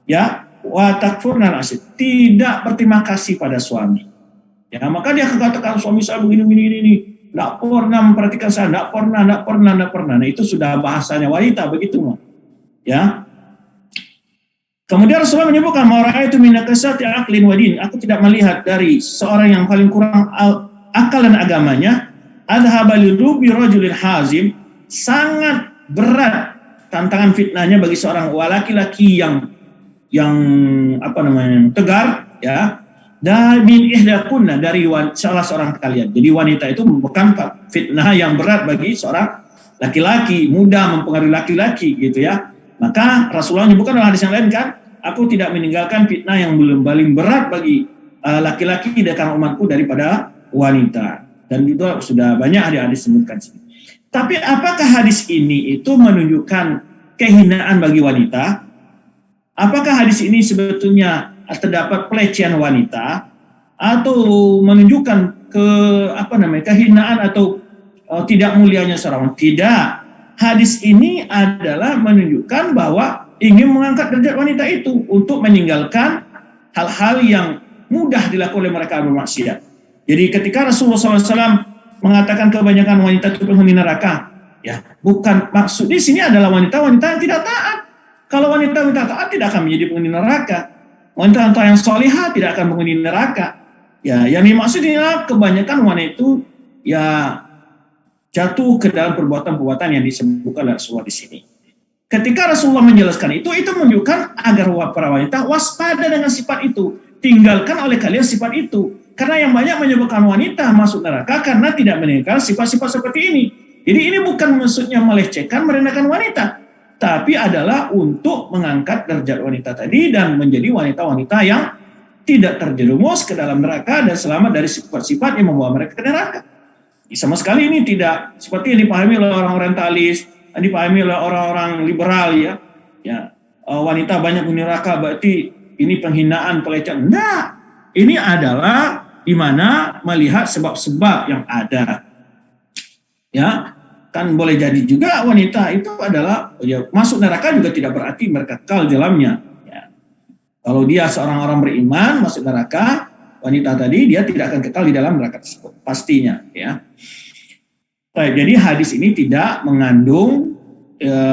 ya, wa takfurna asyid, tidak berterima kasih pada suami. Ya, maka dia katakan suami saya begini, tidak pernah memperhatikan saya, tidak pernah. Nah, itu sudah bahasanya wanita begitu, ya. Kemudian Rasulullah menyebutkan, ma'ra'aitu min naqsati aqlin wa din, aku tidak melihat dari seorang yang paling kurang akal dan agamanya, adhaba lirubi rajulil hazim, sangat berat tantangan fitnahnya bagi seorang laki-laki yang tegar ya, min ihdakunna, dari salah seorang kalian. Jadi wanita itu merupakan fitnah yang berat bagi seorang laki-laki, mudah mempengaruhi laki-laki gitu ya. Maka Rasulullah menyebutkan dalam hadis yang lain kan, aku tidak meninggalkan fitnah yang belum paling berat bagi laki-laki di kalangan umatku daripada wanita. Dan itu sudah banyak hadis disebutkan sini. Tapi apakah hadis ini itu menunjukkan kehinaan bagi wanita? Apakah hadis ini sebetulnya terdapat pelecehan wanita atau menunjukkan kehinaan atau tidak mulianya seorang? Tidak. Hadis ini adalah menunjukkan bahwa ingin mengangkat derajat wanita itu untuk meninggalkan hal-hal yang mudah dilakukan oleh mereka bermaksiat. Jadi ketika Rasulullah SAW mengatakan kebanyakan wanita itu penghuni neraka, ya bukan maksud di sini adalah wanita-wanita yang tidak taat. Kalau wanita taat tidak akan menjadi penghuni neraka. Wanita yang salihah tidak akan penghuni neraka. Ya, yang dimaksudnya kebanyakan wanita itu ya jatuh ke dalam perbuatan-perbuatan yang disebutkan oleh Rasulullah di sini. Ketika Rasulullah menjelaskan itu menunjukkan agar para wanita waspada dengan sifat itu. Tinggalkan oleh kalian sifat itu. Karena yang banyak menyebabkan wanita masuk neraka karena tidak meninggalkan sifat-sifat seperti ini. Jadi ini bukan maksudnya melecehkan, merendahkan wanita, tapi adalah untuk mengangkat derajat wanita tadi dan menjadi wanita-wanita yang tidak terjerumus ke dalam neraka dan selamat dari sifat-sifat yang membawa mereka ke neraka. Sama sekali ini tidak seperti yang dipahami oleh orang orientalis, yang dipahami oleh orang-orang liberal ya. Wanita banyak di neraka berarti ini penghinaan, pelecehan. Enggak. Ini adalah di mana melihat sebab-sebab yang ada. Ya, kan boleh jadi juga wanita itu adalah ya, masuk neraka juga tidak berarti mereka kekal di dalamnya. Ya. Kalau dia seorang orang beriman masuk neraka, wanita tadi dia tidak akan kekal di dalam neraka tersebut pastinya. Ya. Baik, jadi hadis ini tidak mengandung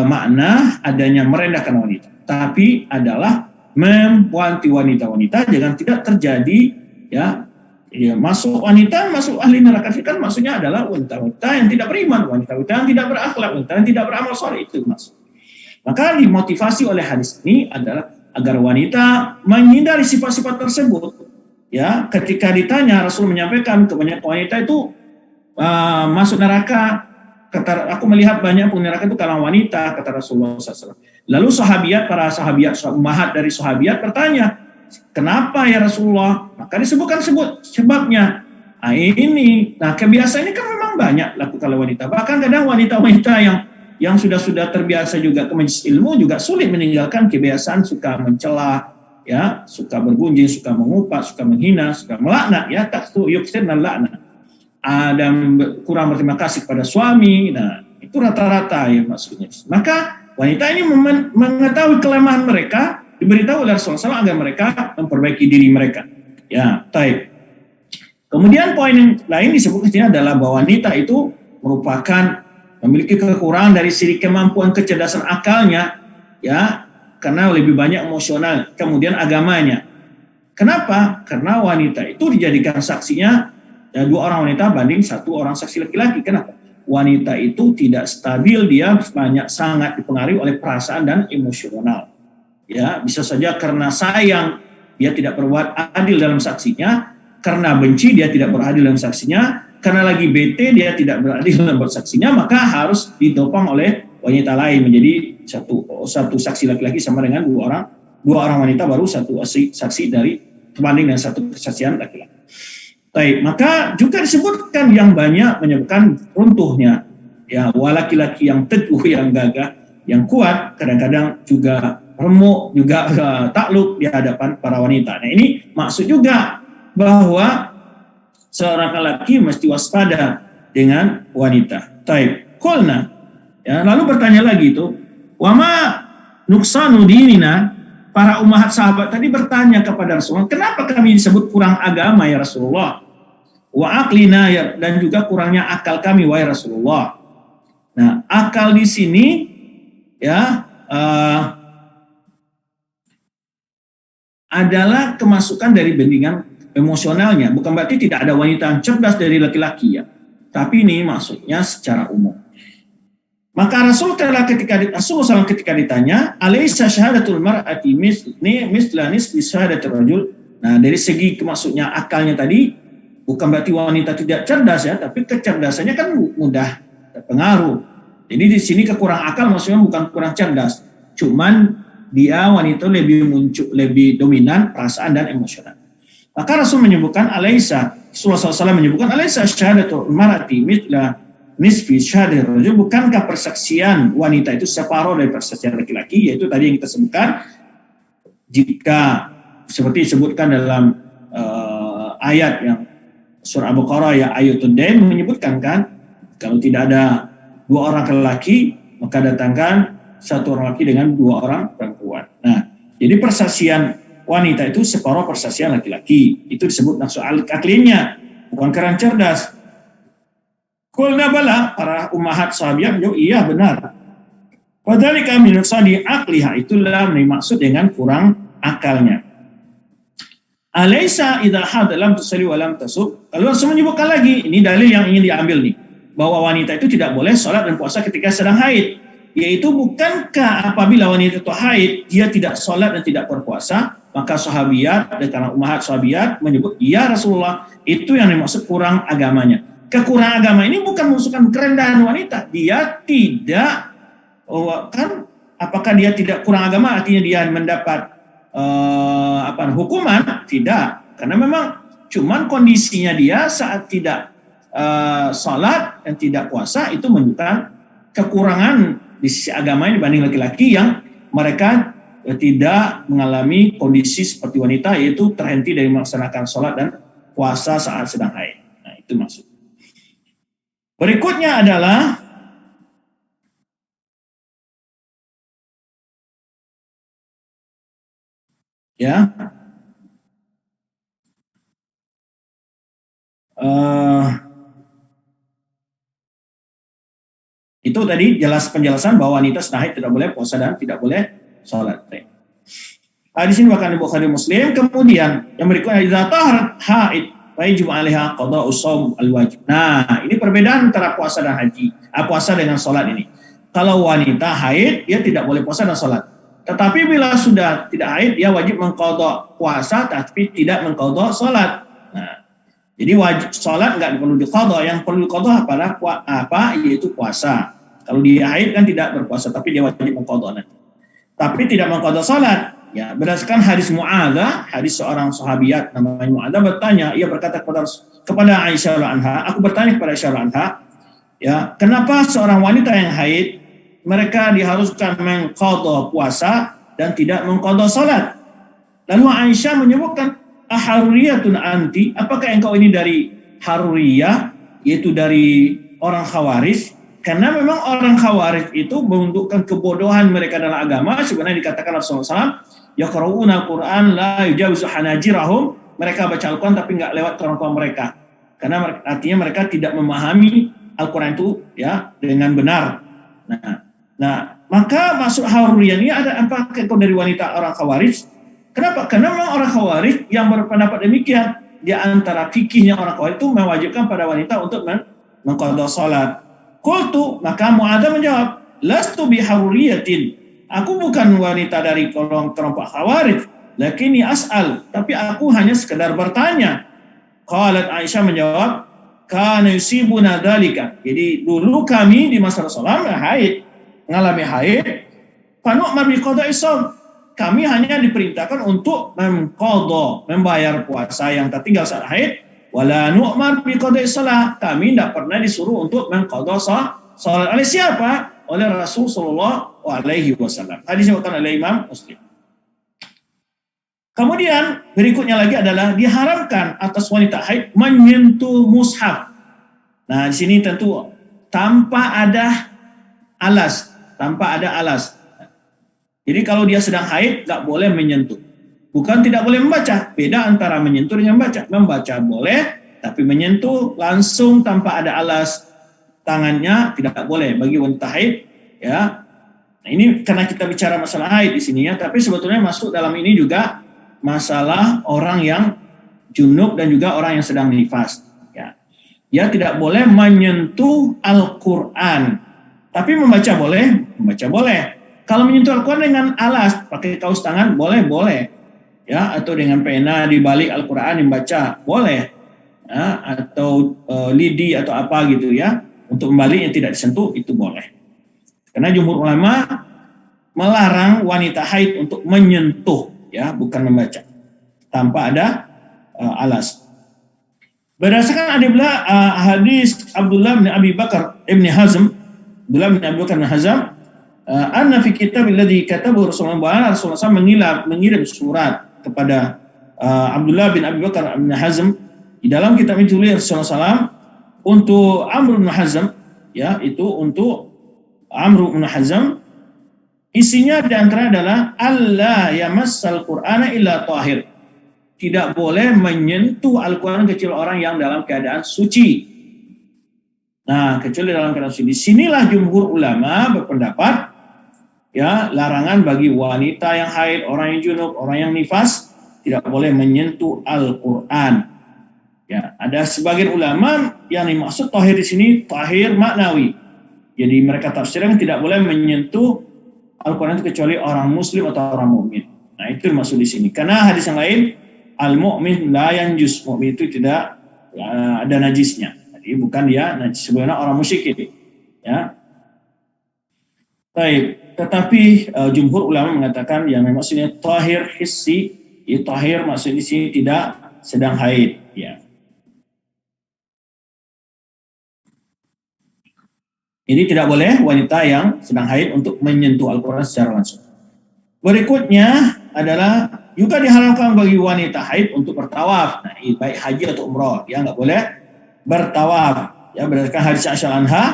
makna adanya merendahkan wanita, tapi adalah memwanti wanita-wanita jangan tidak terjadi ya masuk wanita masuk ahli neraka kan maksudnya adalah wanita-wanita yang tidak beriman, wanita-wanita yang tidak berakhlak, wanita yang tidak beramal saleh itu maksud. Maka dimotivasi oleh hadis ini adalah agar wanita menghindari sifat-sifat tersebut. Ya, ketika ditanya Rasul menyampaikan kebanyakan wanita itu masuk neraka. Kata aku melihat banyak penghuni neraka itu kalangan wanita, kata Rasulullah SAW. Lalu para sahabiat, ummahat dari sahabiat bertanya, kenapa ya Rasulullah? Maka disebutkan sebabnya. Nah kebiasaan ini kan memang banyak lakukan oleh wanita. Bahkan kadang wanita-wanita yang sudah terbiasa juga ke majelis ilmu juga sulit meninggalkan kebiasaan suka mencela, ya, suka bergunjing, suka mengupas, suka menghina, suka melaknat, ya, taktu yuksirna laknat. Dan kurang berterima kasih kepada suami. Nah, itu rata-rata ya maksudnya. Maka wanita ini mengetahui kelemahan mereka, diberitahu oleh Rasulullah SAW agar mereka memperbaiki diri mereka. Ya, baik. Kemudian poin yang lain disebut di sini adalah bahwa wanita itu merupakan memiliki kekurangan dari sisi kemampuan kecerdasan akalnya, ya, karena lebih banyak emosional, kemudian agamanya. Kenapa? Karena wanita itu dijadikan saksinya ya, 2 orang wanita banding 1 orang saksi laki-laki. Kenapa? Wanita itu tidak stabil, dia sangat dipengaruhi oleh perasaan dan emosional. Ya, bisa saja karena sayang dia tidak berbuat adil dalam saksinya, karena benci dia tidak beradil dalam saksinya, karena lagi bete dia tidak beradil dalam saksinya, maka harus ditopang oleh wanita lain menjadi satu saksi laki-laki sama dengan 2 orang wanita baru 1 saksi dari sebanding dengan 1 kesaksian laki-laki. Baik, maka juga disebutkan yang banyak menyebutkan runtuhnya ya laki-laki yang teguh, yang gagah, yang kuat, kadang-kadang juga remuk, juga takluk di hadapan para wanita. Nah ini maksud juga bahwa seorang laki mesti waspada dengan wanita. Baik, qulna ya, lalu bertanya lagi itu, wama nuksanu dinina. Para ummahat sahabat tadi bertanya kepada Rasulullah, kenapa kami disebut kurang agama ya Rasulullah? Wa aqlina ya, dan juga kurangnya akal kami wahai Rasulullah. Nah, akal di sini ya adalah kemasukan dari bendingan emosionalnya. Bukan berarti tidak ada wanita yang cerdas dari laki-laki ya. Tapi ini maksudnya secara umum. Maka Rasulullah ketika ditanya, alaysa syahadatul mar'ati misla nisfi syahadatir rajul. Nah, dari segi maksudnya akalnya tadi bukan berarti wanita tidak cerdas ya, tapi kecerdasannya kan mudah terpengaruh. Jadi di sini kekurang akal maksudnya bukan kurang cerdas, cuman dia wanita lebih dominan perasaan dan emosional. Maka Rasul menyebutkan Rasulullah SAW menyebutkan alaysa syahadatul mar'ati misla nisfi syahadatir rajul, bukankah persaksian wanita itu separuh dari persaksian laki-laki, yaitu tadi yang kita sebutkan, jika seperti disebutkan dalam ayat yang surah Al-Baqarah ya ayatul dain menyebutkan kan, kalau tidak ada 2 orang laki maka datangkan 1 orang laki dengan 2 orang perempuan. Nah, jadi persaksian wanita itu separuh persaksian laki-laki, itu disebut nafsu aklinya, bukan karena cerdas. Qulna bala, para ummahat sahabiat menjawab iya benar. Padahal kami nuksani akliha, itulah maksud dengan kurang akalnya. Alaysa idza had lam tusalli wa lam tasum. Kalau Rasul menyebutkan lagi, ini dalil yang ingin diambil nih, bahwa wanita itu tidak boleh salat dan puasa ketika sedang haid. Yaitu bukankah apabila wanita itu haid, dia tidak salat dan tidak berpuasa, maka sahabiat dan karena ummahat sahabiat menyebut, ya Rasulullah, itu yang dimaksud kurang agamanya. Kekurangan agama ini bukan menunjukkan kerendahan wanita. Dia tidak, kan apakah dia tidak kurang agama artinya dia mendapat hukuman? Tidak, karena memang cuman kondisinya dia saat tidak salat dan tidak puasa itu menunjukkan kekurangan di sisi agama dibanding laki-laki yang mereka tidak mengalami kondisi seperti wanita, yaitu terhenti dari melaksanakan salat dan puasa saat sedang haid. Nah, itu maksud. Berikutnya adalah itu tadi penjelasan bahwa wanita sedang haid tidak boleh puasa dan tidak boleh sholat. Di sini bahkan di Bukhari Muslim. Kemudian yang berikutnya, idza taharat haid wajib 'alaiha qada'u shaum al-wajib. Nah, ini perbedaan antara puasa dan haji. Puasa dengan sholat ini. Kalau wanita haid, dia tidak boleh puasa dan sholat. Tetapi bila sudah tidak haid, dia wajib mengqadha puasa tapi tidak mengqadha sholat. Nah, jadi wajib sholat nggak perlu diqadha, yang perlu diqadha yaitu puasa. Kalau dia haid kan tidak berpuasa, tapi dia wajib mengqadha nanti. Tapi tidak mengqadha sholat. Ya, berdasarkan hadis Mu'adzah, hadis seorang sahabiat namanya Mu'adzah bertanya, ia berkata kepada Aisyah anha, aku bertanya kepada Aisyah anha, ya, kenapa seorang wanita yang haid mereka diharuskan mengqadha puasa dan tidak mengqadha sholat? Lalu Aisyah menyebutkan, aharuriyatun anti, apakah engkau ini dari haruriyah, yaitu dari orang khawarij? Karena memang orang khawarij itu menunjukkan kebodohan mereka dalam agama. Sebenarnya dikatakan Rasulullah SAW, yaqra'una al-Quran la yujawizu hanajirahum, mereka baca Al-Quran tapi nggak lewat kerongkongan mereka. Karena artinya mereka tidak memahami Al-Quran itu ya dengan benar. Nah, maka masuk haruriyah ini ada apa dari wanita orang khawarij? Kenapa? Karena memang orang khawarij yang berpendapat demikian, di antara fikihnya orang khawarij itu mewajibkan pada wanita untuk mengqadha salat. Qultu, maka Mu'adzah menjawab, lastu biharuriyatin, aku bukan wanita dari kelompok khawarij, lakini as'al, tapi aku hanya sekedar bertanya. Qalat, Aisyah menjawab, kana yusibuna dzalika, jadi dulu kami di masa Rasulullah mengalami haid, fanu'mar biqada'i shaum, kami hanya diperintahkan untuk membayar puasa yang tertinggal saat haid, wala nu'mar biqada'i shalah, kami tidak pernah disuruh untuk mengqadha salat. Oleh siapa? Oleh Rasul sallallahu alaihi wasallam. Hadis diriwayatkan oleh Imam Muslim. Kemudian berikutnya lagi adalah diharamkan atas wanita haid menyentuh mushaf. Nah, di sini tentu tanpa ada alas. Jadi kalau dia sedang haid nggak boleh menyentuh. Bukan tidak boleh membaca. Beda antara menyentuh dengan membaca. Membaca boleh, tapi menyentuh langsung tanpa ada alas tangannya tidak boleh bagi wanita haid. Ya, nah ini karena kita bicara masalah haid di sini ya. Tapi sebetulnya masuk dalam ini juga masalah orang yang junub dan juga orang yang sedang nifas. Ya, dia tidak boleh menyentuh Al-Quran. Tapi membaca boleh. Kalau menyentuh Al-Quran dengan alas, pakai kaus tangan boleh. Ya, atau dengan pena di balik Al-Quran membaca boleh, ya, atau lidi atau apa gitu ya, untuk membalik yang tidak disentuh itu boleh. Karena jumhur ulama melarang wanita haid untuk menyentuh, ya, bukan membaca tanpa ada alas. Berdasarkan hadis Abdullah bin Abi Bakar ibn Hazm, anna fi kitab alladhi katabahu Rasulullah SAW mengirim surat kepada Abdullah bin Abi Bakar bin Hazm. Di dalam kitab itu tulis Rasulullah SAW untuk Amr bin Hazm, ya, itu untuk Amr bin Hazm, isinya di antara adalah alla yamassal Qur'ana illa tahir, tidak boleh menyentuh Al-Quran kecuali orang yang dalam keadaan suci. Nah, kecuali dalam keadaan suci. Disinilah jumhur ulama berpendapat, ya, larangan bagi wanita yang haid, orang yang junub, orang yang nifas tidak boleh menyentuh Al-Quran. Ya, ada sebagian ulama yang dimaksud tahir di sini tahir maknawi. Jadi mereka tafsirkan tidak boleh menyentuh Al-Quran itu kecuali orang muslim atau orang mukmin. Nah, itu dimaksud di sini. Karena hadis yang lain, al-mu'min la yanjus, mukmin itu tidak ada najisnya. Jadi bukan dia najis, sebenarnya orang musyrik. Ya. Baik, tetapi jumhur ulama mengatakan yang maksudnya tahir hissi, tahir maksudnya di sini tidak sedang haid, ya. Jadi tidak boleh wanita yang sedang haid untuk menyentuh Al-Quran secara langsung. Berikutnya adalah juga diharamkan bagi wanita haid untuk bertawaf. Nah, baik haji atau umrah, dia nggak boleh bertawaf. Ya, berdasarkan hadis Aisyah anha,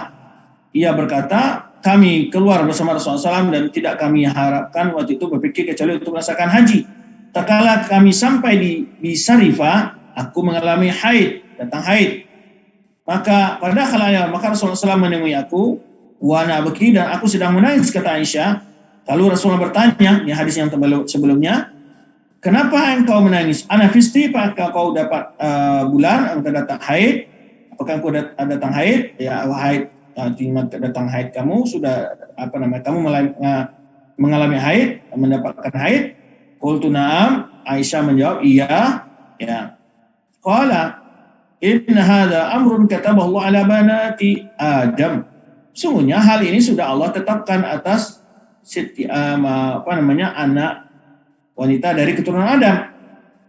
ia berkata, kami keluar bersama Rasulullah SAW dan tidak kami harapkan waktu itu berpikir kecuali untuk melaksanakan haji. Tatkala kami sampai di Sarifah, aku mengalami haid, datang haid. Maka pada khalanya, maka Rasulullah SAW menemui aku, wana beki, dan aku sedang menangis, kata Aisyah. Lalu Rasulullah bertanya, ini hadis yang sebelumnya, kenapa engkau menangis? Ana fisti, apakah kau dapat bulan, engkau datang haid? Apakah engkau datang haid? Ya, haid, datang haid kamu sudah kamu mengalami haid, mendapatkan haid? Qultu na'am. Aisyah menjawab, iya. Ya. Qala inna hadza amrun katabahu ala banati Adam. Sungguhnya hal ini sudah Allah tetapkan atas anak wanita dari keturunan Adam.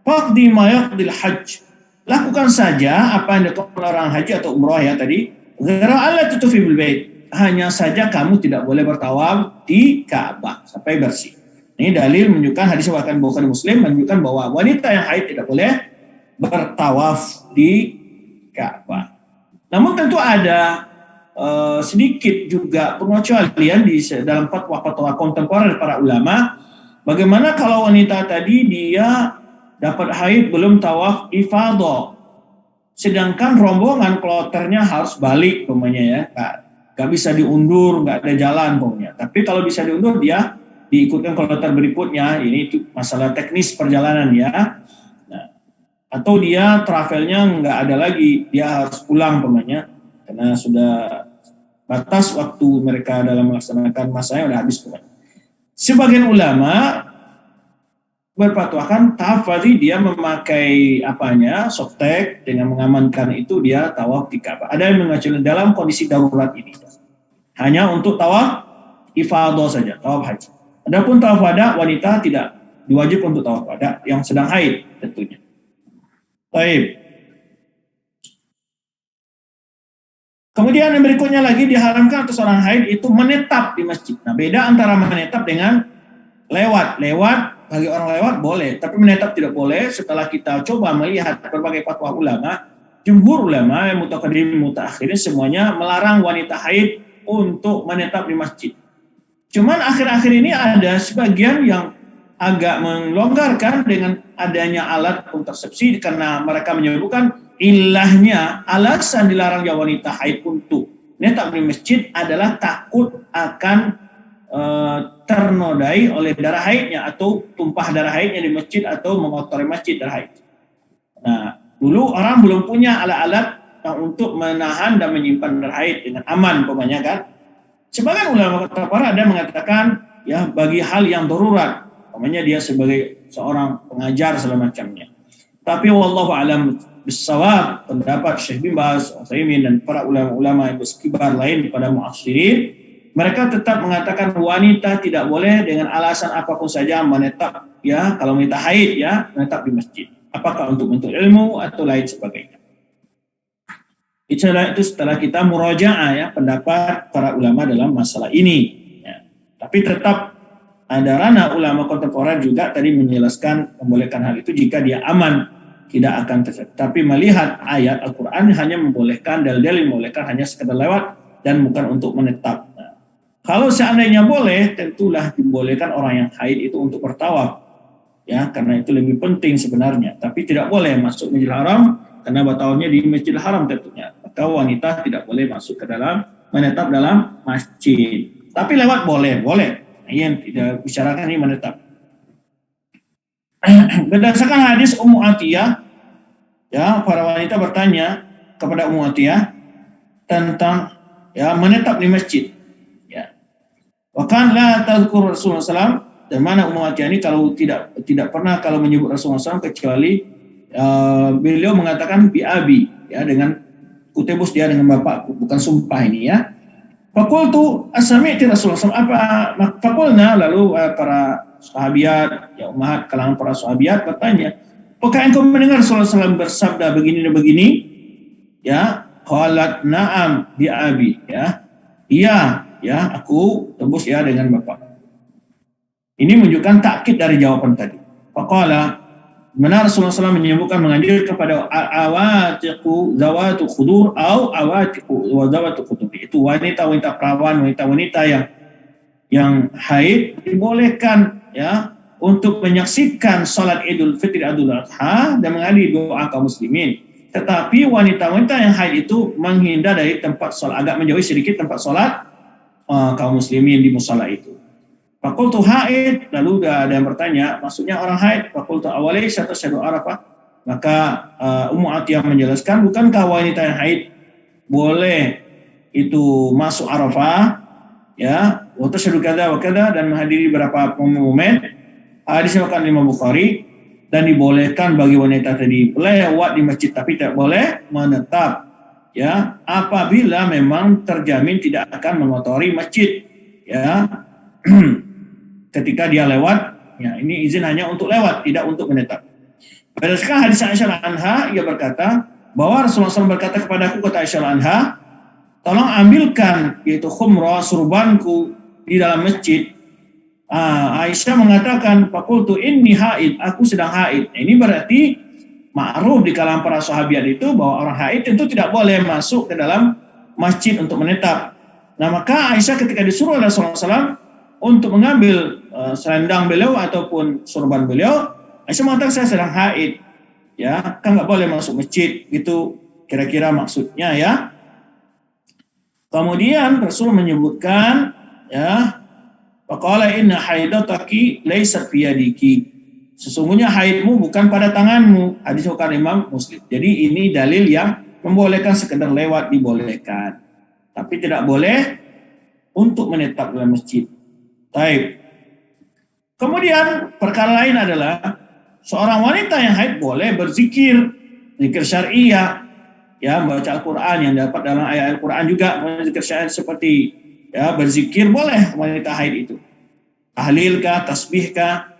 Faqdi ma yaqdil hajj. Lakukan saja apa yang dilakukan orang haji atau umrah ya tadi. Ghara alla tutufi bil bait. Hanya saja kamu tidak boleh bertawaf di Ka'bah sampai bersih. Ini dalil menunjukkan hadis riwayat Bukhari Muslim menunjukkan bahwa wanita yang haid tidak boleh bertawaf di Ka'bah. Namun tentu ada sedikit juga pengecualian di dalam fatwa-fatwa kontemporer para ulama. Bagaimana kalau wanita tadi dia dapat haid belum tawaf ifadah, sedangkan rombongan kloternya harus balik pokoknya ya, nggak bisa diundur, nggak ada jalan pokoknya. Tapi kalau bisa diundur dia diikutkan kloter berikutnya. Ini itu masalah teknis perjalanan ya. Atau dia travelnya nggak ada lagi, dia harus pulang pokoknya karena sudah batas waktu mereka dalam melaksanakan masanya udah habis pokoknya. Sebagian ulama berfatwakan tafadhi dia memakai softtek dengan mengamankan itu dia tawaf di Ka'bah. Ada yang mengajukan dalam kondisi darurat ini hanya untuk tawaf ifadah saja, tawaf haji. Adapun tawaf wada wanita tidak diwajib untuk tawaf wada yang sedang haid tentunya. Baik. Kemudian yang berikutnya lagi diharamkan untuk seorang haid itu menetap di masjid. Nah, beda antara menetap dengan lewat. Lewat bagi orang lewat boleh, tapi menetap tidak boleh. Setelah kita coba melihat berbagai fatwa ulama, jumhur ulama yang mutaqaddim mutaakhirin semuanya melarang wanita haid untuk menetap di masjid. Cuman akhir-akhir ini ada sebagian yang agak melonggarkan dengan adanya alat kontrasepsi karena mereka menyebutkan ilahnya alasan dilarangnya wanita haid untuk menetap di masjid adalah takut akan ternodai oleh darah haidnya atau tumpah darah haidnya di masjid atau mengotori masjid darah haid. Nah, dulu orang belum punya alat-alat untuk menahan dan menyimpan darah haid dengan aman pokoknya kan. Sebagian ulama para ada mengatakan ya bagi hal yang darurat, namanya dia sebagai seorang pengajar segala macamnya. Tapi wallahu alam bisawab, pendapat Syekh bin Baz, Utsaimin dan para ulama-ulama yang berkibar lain pada muaksirin, mereka tetap mengatakan wanita tidak boleh dengan alasan apapun saja menetap ya kalau wanita haid ya menetap di masjid. Apakah untuk ilmu atau lain sebagainya. Itu setelah kita murajaah ya pendapat para ulama dalam masalah ini. Ya. Tapi tetap ada ranah ulama kontemporer juga tadi menjelaskan membolehkan hal itu jika dia aman, tidak akan terjadi. Tapi melihat ayat Al-Quran hanya membolehkan, dalil membolehkan hanya sekedar lewat dan bukan untuk menetap. Nah, kalau seandainya boleh, tentulah dibolehkan orang yang haid itu untuk bertawaf. Ya, karena itu lebih penting sebenarnya. Tapi tidak boleh masuk Masjidil Haram karena bertawafnya di Masjidil Haram tentunya. Maka wanita tidak boleh masuk ke dalam menetap dalam masjid. Tapi lewat boleh. Nah, yang tidak bicarakan ini menetap. Berdasarkan hadis Ummu Atiyah, ya, para wanita bertanya kepada Ummu Atiyah tentang ya menetap di masjid. Ya. Wa kan la tadhkur Rasulullah SAW, dan mana Ummu Atiyah ini kalau tidak pernah kalau menyebut Rasulullah SAW kecuali beliau mengatakan bi abi, ya, dengan kutebus dia dengan bapak, bukan sumpah ini ya. Fakultu asami'ti Rasulullah SAW, apa fakulna, lalu para sahabiat, ya ummahat kalangan para sahabiat bertanya, apakah engkau mendengar Rasulullah SAW bersabda begini dan begini? Ya, qalat na'am bi abi, ya. Iya, ya, aku tebus ya dengan bapak. Ini menunjukkan takkid dari jawaban tadi. Faqala, benar Rasulullah SAW menyebutkan menganjurkan kepada awatiqu zawatu khudur atau awatiqu wa zawatu khudur, itu wanita-wanita perawan, wanita-wanita yang haid dibolehkan ya untuk menyaksikan salat Idul Fitri Idul Adha dan menghadiri doa kaum muslimin. Tetapi wanita-wanita yang haid itu menghindar dari tempat salat, agak menjauhi sedikit tempat salat kaum muslimin di musala itu. Fakultu haid, lalu ada yang bertanya, maksudnya orang haid? Fakultu awalaysa tasyhadu Arafah. Maka Ummu Atiyah menjelaskan, bukankah wanita yang haid boleh itu masuk Arafah, ya, wa tasyhadu kada wa kada, dan menghadiri beberapa momen. Hadis riwayat Imam Bukhari, dan dibolehkan bagi wanita tadi lewat di masjid tapi tidak boleh menetap, ya, apabila memang terjamin tidak akan mengotori masjid, ya. Ketika dia lewat, ya, ini izin hanya untuk lewat, tidak untuk menetap. Berdasarkan hadis Aisyah anha, ia berkata bahwa Rasulullah SAW berkata kepadaku, kata Aisyah anha, tolong ambilkan yaitu khumrah, surbanku di dalam masjid. Aisyah mengatakan, fakultu inni haid, aku sedang haid. Ini berarti ma'ruf di kalangan para sahabiat itu bahwa orang haid tentu tidak boleh masuk ke dalam masjid untuk menetap. Nah, maka Aisyah ketika disuruh oleh Rasulullah SAW untuk mengambil selendang beliau ataupun surban beliau, Aisyah mengatakan saya sedang haid, ya, kan nggak boleh masuk masjid, gitu kira-kira maksudnya ya. Kemudian Rasul menyebutkan, ya, faqala inna haidataki laysat fi yadiki, sesungguhnya haidmu bukan pada tanganmu. Hadis riwayat Imam Muslim. Jadi ini dalil yang membolehkan, sekedar lewat dibolehkan, tapi tidak boleh untuk menetap dalam masjid. Baik. Kemudian perkara lain adalah seorang wanita yang haid boleh berzikir, zikir syariah, ya, membaca Al-Quran yang dapat dalam ayat Al-Quran juga, zikir syariah seperti ya berzikir boleh wanita haid itu. Tahlilkah, tasbihkah,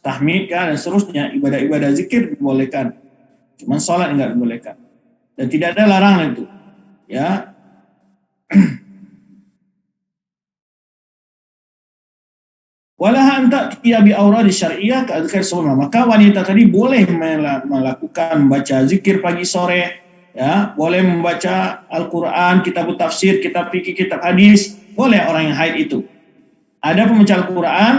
tahmidkah, dan seterusnya, ibadah-ibadah zikir dibolehkan. Cuma sholat enggak dibolehkan. Dan tidak ada larangan itu. Ya. Walaha anta tiyabi auradi syariah ka'adzkar sunnah, maka wanita tadi boleh melakukan membaca zikir pagi sore, ya, boleh membaca Al-Quran, kitab tafsir, kitab fikih, kitab hadis, boleh orang yang haid itu. Ada pembaca Al-Quran,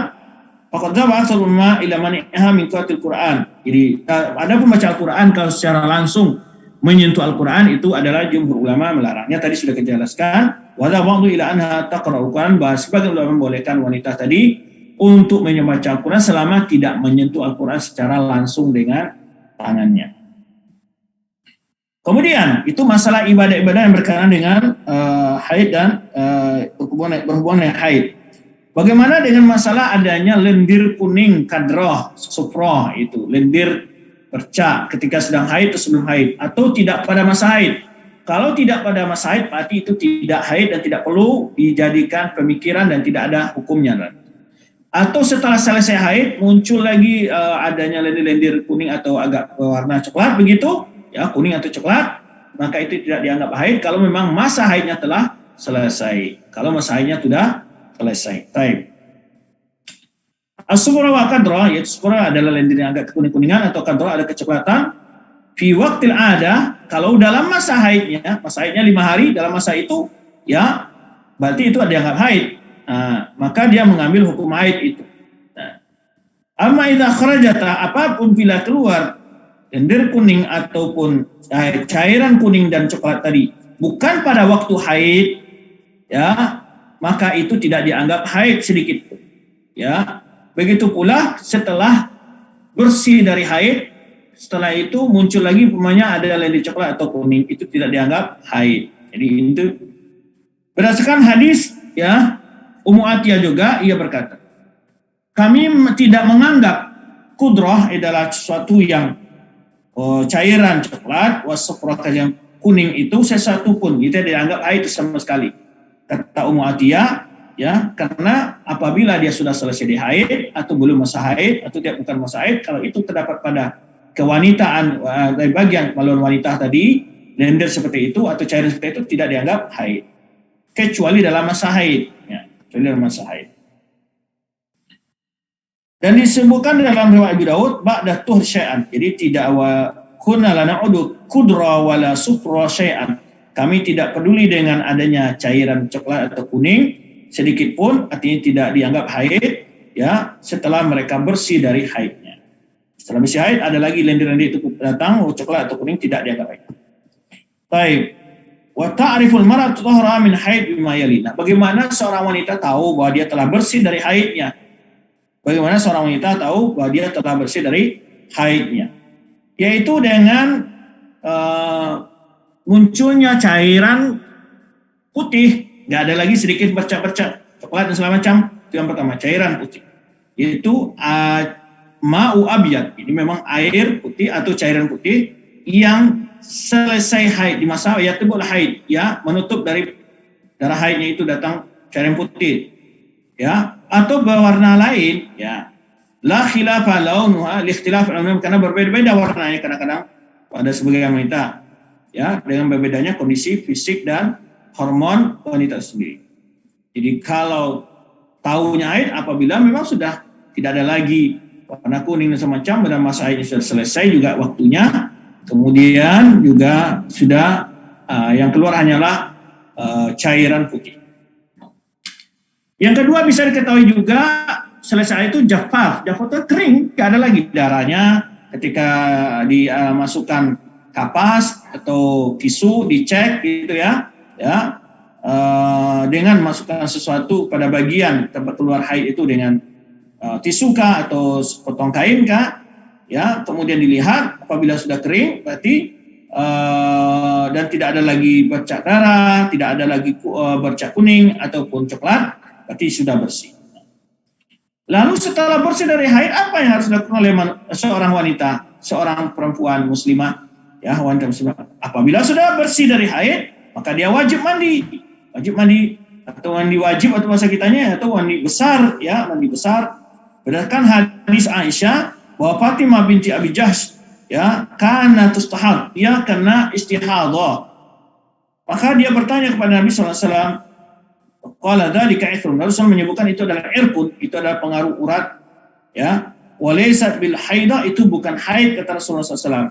faqad dzaba aktsarul ulama ila mani'ha min qira'atil Quran. Jadi ada pembaca Al-Quran kalau secara langsung menyentuh Al-Quran itu adalah jumhur ulama melarangnya, tadi sudah kita jelaskan. Wa dzaba ila anha taqra'ul Quran, bahwa sebagian ulama membolehkan wanita tadi untuk membaca Al-Quran selama tidak menyentuh Al-Quran secara langsung dengan tangannya. Kemudian itu masalah ibadah-ibadah yang berkaitan dengan haid dan berhubungan dengan haid. Bagaimana dengan masalah adanya lendir kuning, kadroh, sufroh, itu lendir bercak ketika sedang haid atau sebelum haid, atau tidak pada masa haid. Kalau tidak pada masa haid, berarti itu tidak haid dan tidak perlu dijadikan pemikiran dan tidak ada hukumnya. Atau setelah selesai haid muncul lagi adanya lendir-lendir kuning atau agak berwarna coklat begitu, ya, kuning atau coklat, maka itu tidak dianggap haid kalau memang masa haidnya telah selesai. Kalau masa haidnya sudah selesai. Baik. As-sufra wa kadra, yaitu sufra adalah lendir yang agak kuning-kuningan atau kadra ada kecoklatan. Fi waqtil ada, kalau dalam masa haidnya 5 hari, dalam masa itu, ya, berarti itu ada dianggap haid. Nah, maka dia mengambil hukum haid itu. Nah, amma idza kharajata, apapun bila keluar lendir kuning ataupun cairan kuning dan coklat tadi bukan pada waktu haid, ya, maka itu tidak dianggap haid sedikit pun. Ya, begitu pula setelah bersih dari haid, setelah itu muncul lagi umpamanya ada lendir coklat atau kuning, itu tidak dianggap haid. Jadi itu berdasarkan hadis ya, Ummu Atiyah juga ia berkata, kami tidak menganggap kudrah adalah sesuatu yang cairan coklat, wasufrah yang kuning itu sesuatu pun itu dianggap haid sama sekali. Kata Ummu Atiyah ya, karena apabila dia sudah selesai di haid atau belum masa haid atau dia bukan masa haid, kalau itu terdapat pada kewanitaan dari bagian maluan wanita tadi, lendir seperti itu atau cairan seperti itu tidak dianggap haid, kecuali dalam masa haid ya, kecuali dalam masa haid. Dan disebutkan dalam riwayat Abu Daud ba'da tuhur syai'an, jadi tidak kunna la na'udu kudra wala sufra syai'an, kami tidak peduli dengan adanya cairan coklat atau kuning sedikit pun, artinya tidak dianggap haid ya, setelah mereka bersih dari haidnya. Setelah bersih haid ada lagi lendir-lendir itu datang, coklat atau kuning, tidak dianggap haid. Baik. Wa ta'riful mar'atu tahra min haid bima yali. Nah, bagaimana seorang wanita tahu bahwa dia telah bersih dari haidnya? Bagaimana seorang wanita tahu bahwa dia telah bersih dari haidnya? Yaitu dengan munculnya cairan putih, nggak ada lagi sedikit bercak-bercak coklat dan segala macam. Itu yang pertama, cairan putih. Itu ma'u abyad. Ini memang air putih atau cairan putih yang selesai haid di masa yatbul haid ya, menutup dari darah haidnya itu datang cairan putih ya, atau berwarna lain ya, la khilafa launuha li ikhtilaf al-umum, karena berbeda-beda warnanya kadang-kadang pada sebagian wanita ya, dengan berbedanya kondisi fisik dan hormon wanita sendiri. Jadi kalau tahunya haid apabila memang sudah tidak ada lagi warna kuning dan semacam, dan masa haidnya sudah selesai juga waktunya, kemudian juga sudah yang keluar hanyalah cairan putih. Yang kedua bisa diketahui juga selesai itu jafaf. Jafaf itu kering, tidak ada lagi darahnya ketika dimasukkan kapas atau tisu dicek gitu ya, dengan masukkan sesuatu pada bagian tempat keluar haid itu dengan tisu kah atau potong kain kah ya, kemudian dilihat apabila sudah kering berarti dan tidak ada lagi bercak darah, tidak ada lagi bercak kuning ataupun coklat, berarti sudah bersih. Lalu setelah bersih dari haid, apa yang harus dilakukan oleh seorang wanita, seorang perempuan muslimah ya, wanita muslimah? Apabila sudah bersih dari haid, maka dia wajib mandi atau mandi wajib atau bahasa kitanya atau mandi besar ya, mandi besar. Berdasarkan hadis Aisyah bahwa Fatimah binti Abi Jahsh ya, karena tustahad, dia kena istihadah. Maka dia bertanya kepada Nabi SAW, qala dzalika ithrun. Rasul menyebutkan itu adalah irqun, itu adalah pengaruh urat ya. Walaysat bil haidah, itu bukan haid, kata Rasulullah SAW.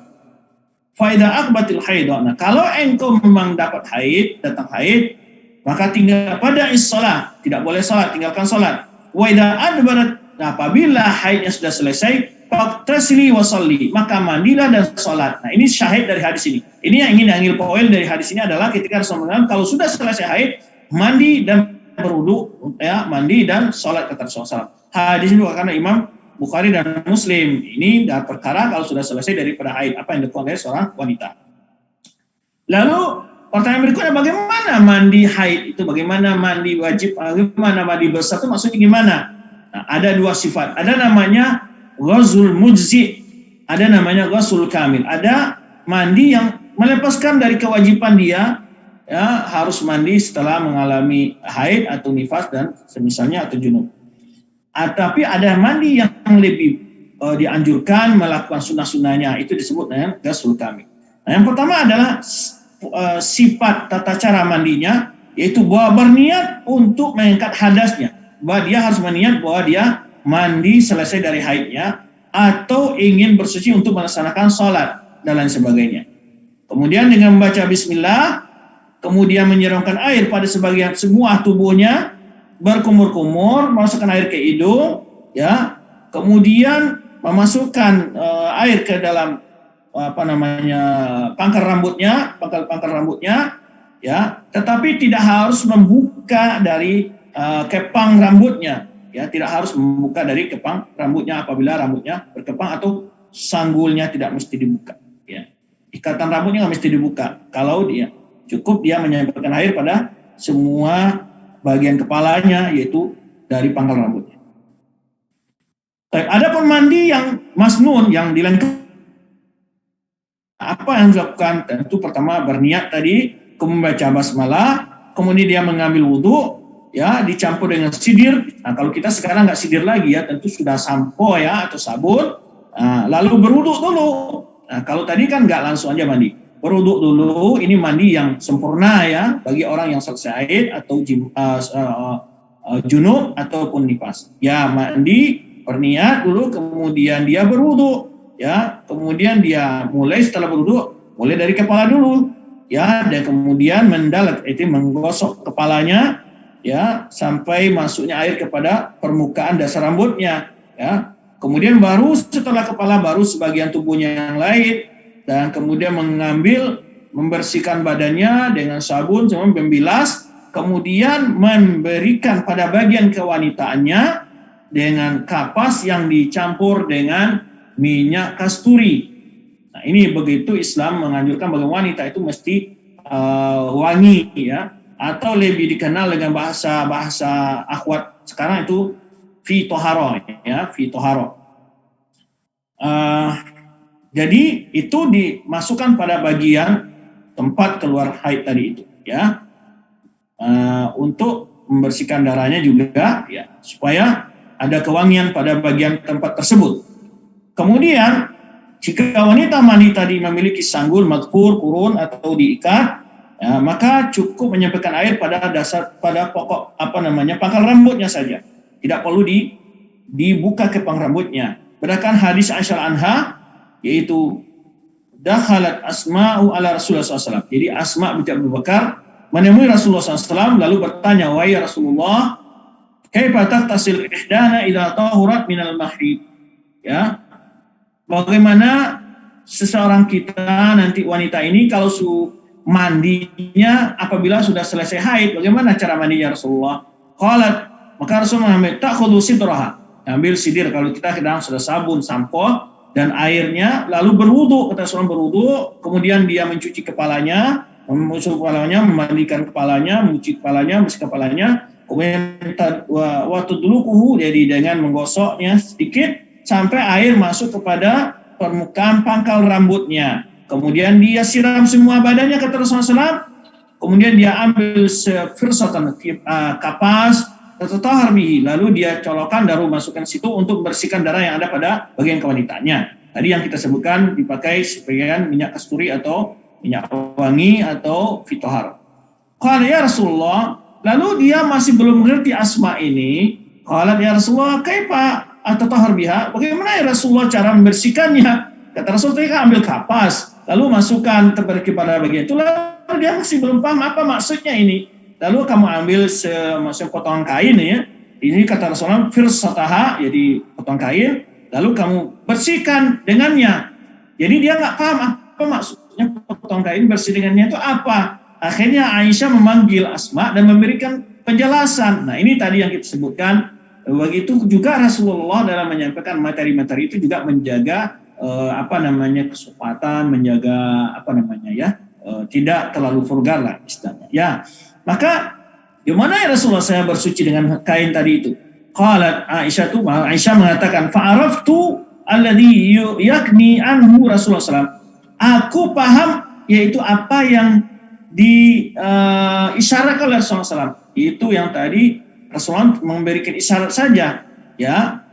Fa idza aqbatil haidah. Nah, kalau engkau memang dapat haid, datang haid, maka tinggal pada is-shalah, tidak boleh salat, tinggalkan salat. Wa idza adbarat, nah, apabila haidnya sudah selesai, faqtasili wa shalli, maka mandilah dan salat. Nah, ini syahid dari hadis ini. Ini yang ingin diambil poin dari hadis ini adalah ketika Rasulullah kalau sudah selesai haid, mandi dan berwudu ya, mandi dan salat, kata Rasulullah. Hadis ini karena Imam Bukhari dan Muslim. Ini adalah perkara kalau sudah selesai daripada haid, apa yang dilakukan oleh seorang wanita. Lalu pertanyaan berikutnya, bagaimana mandi haid itu? Bagaimana mandi wajib? Bagaimana mandi besar itu maksudnya gimana? Nah, ada dua sifat. Ada namanya ghusl mujzi, ada namanya ghusl kamil. Ada mandi yang melepaskan dari kewajiban dia ya, harus mandi setelah mengalami haid atau nifas dan semisalnya atau junub. Tapi ada mandi yang lebih dianjurkan melakukan sunnah-sunnahnya, itu disebut dengan ghusl kamil. Nah, yang pertama adalah sifat tata cara mandinya, yaitu bahwa berniat untuk mengangkat hadasnya, bahwa dia harus berniat bahwa dia mandi selesai dari haidnya atau ingin bersuci untuk melaksanakan sholat dan lain sebagainya. Kemudian dengan membaca bismillah, kemudian menyiramkan air pada sebagian semua tubuhnya, berkumur-kumur, masukkan air ke hidung, ya, kemudian memasukkan air ke dalam pangkal rambutnya, ya, tetapi tidak harus membuka dari kepang rambutnya, ya tidak harus membuka dari kepang rambutnya apabila rambutnya berkepang atau sanggulnya tidak mesti dibuka, ya. Ikatan rambutnya nggak mesti dibuka. Kalau dia cukup dia menyampaikan air pada semua bagian kepalanya, yaitu dari pangkal rambutnya. Ada pun mandi yang masnun, yang dilakukan, apa yang dilakukan? Tentu pertama berniat tadi, kemudian baca basmalah, kemudian dia mengambil wudhu, ya, dicampur dengan sidir. Nah, kalau kita sekarang nggak sidir lagi, ya, tentu sudah sampo, ya, atau sabun. Nah, lalu berwudhu dulu. Nah, kalau tadi kan nggak langsung aja mandi, berwudhu dulu. Ini mandi yang sempurna, ya, bagi orang yang selesai haid atau junub ataupun nifas. Ya, mandi, berniat dulu, kemudian dia berwudhu, ya, kemudian dia mulai setelah berwudhu, mulai dari kepala dulu, ya, dan kemudian mendalat, itu menggosok kepalanya, ya, sampai masuknya air kepada permukaan dasar rambutnya, ya. Kemudian baru setelah kepala baru sebagian tubuhnya yang lain, dan kemudian membersihkan badannya dengan sabun, sama membilas, kemudian memberikan pada bagian kewanitaannya dengan kapas yang dicampur dengan minyak kasturi. Nah, ini begitu Islam menganjurkan bagi wanita itu mesti wangi, ya, atau lebih dikenal dengan bahasa akhwat sekarang itu fi toharo, ya, fi toharo. Jadi itu dimasukkan pada bagian tempat keluar haid tadi itu, ya, untuk membersihkan darahnya juga, ya, supaya ada kewangian pada bagian tempat tersebut. Kemudian jika wanita mandi tadi memiliki sanggul, madkur, kurun atau diikat, ya, maka cukup menyampaikan air pada pokok pangkal rambutnya saja. Tidak perlu dibuka kepang rambutnya. Berdasarkan hadis Aisyah anha, yaitu dakhalat Asma'u ala Rasulullah SAW. Jadi Asma binti Abu Bakar menemui Rasulullah SAW lalu bertanya, wahai Rasulullah, kaifa taghtasil ihdana idza tahurat minal mahid? Ya, bagaimana seseorang kita nanti wanita ini kalau mandinya apabila sudah selesai haid, bagaimana cara mandinya Rasulullah? Qalat, maka Rasulullah mengambil takhudhu sidraha, ambil sidir, kalau kita sedang sudah sabun, sampo dan airnya, lalu berwudu, kata Rasulullah berwudu, kemudian dia mencuci kepalanya, memandikan kepalanya, mencuci kepalanya, bersih kepalanya, kemudian waktu dulu jadi dengan menggosoknya sedikit sampai air masuk kepada permukaan pangkal rambutnya. Kemudian dia siram semua badannya, kata Rasulullah SAW. Kemudian dia ambil sefirsatan kapas tatahhar bihi, lalu dia colokkan daru masukkan situ untuk membersihkan darah yang ada pada bagian kewanitaannya. Tadi yang kita sebutkan dipakai sebagian minyak kasturi atau minyak wangi atau fitohar. Qala ya Rasulullah, lalu dia masih belum mengerti Asma ini. Qala ya Rasulullah, kaifa atatahhar biha? Bagaimana ya Rasulullah cara membersihkannya? Kata Rasulullah, ambil kapas, lalu masukkan kepada bagian itu. Lalu dia masih belum paham apa maksudnya ini. Lalu kamu ambil potongan kain, ya. Ini kata Rasulullah, firsataha, jadi potong kain, lalu kamu bersihkan dengannya. Jadi dia nggak paham apa maksudnya potong kain bersih dengannya itu apa. Akhirnya Aisyah memanggil Asma dan memberikan penjelasan. Nah, ini tadi yang kita sebutkan. Begitu juga Rasulullah dalam menyampaikan materi-materi itu juga menjaga kesempatan, menjaga tidak terlalu vulgar lah istilahnya. Ya. Maka gimana ya Rasulullah saya bersuci dengan kain tadi itu? Qalat Aisyah mengatakan, fa'araftu alladhi yakni anhu Rasulullah SAW. Aku paham yaitu apa yang diisyaratkan oleh Rasulullah SAW. Itu yang tadi Rasulullah memberikan isyarat saja, ya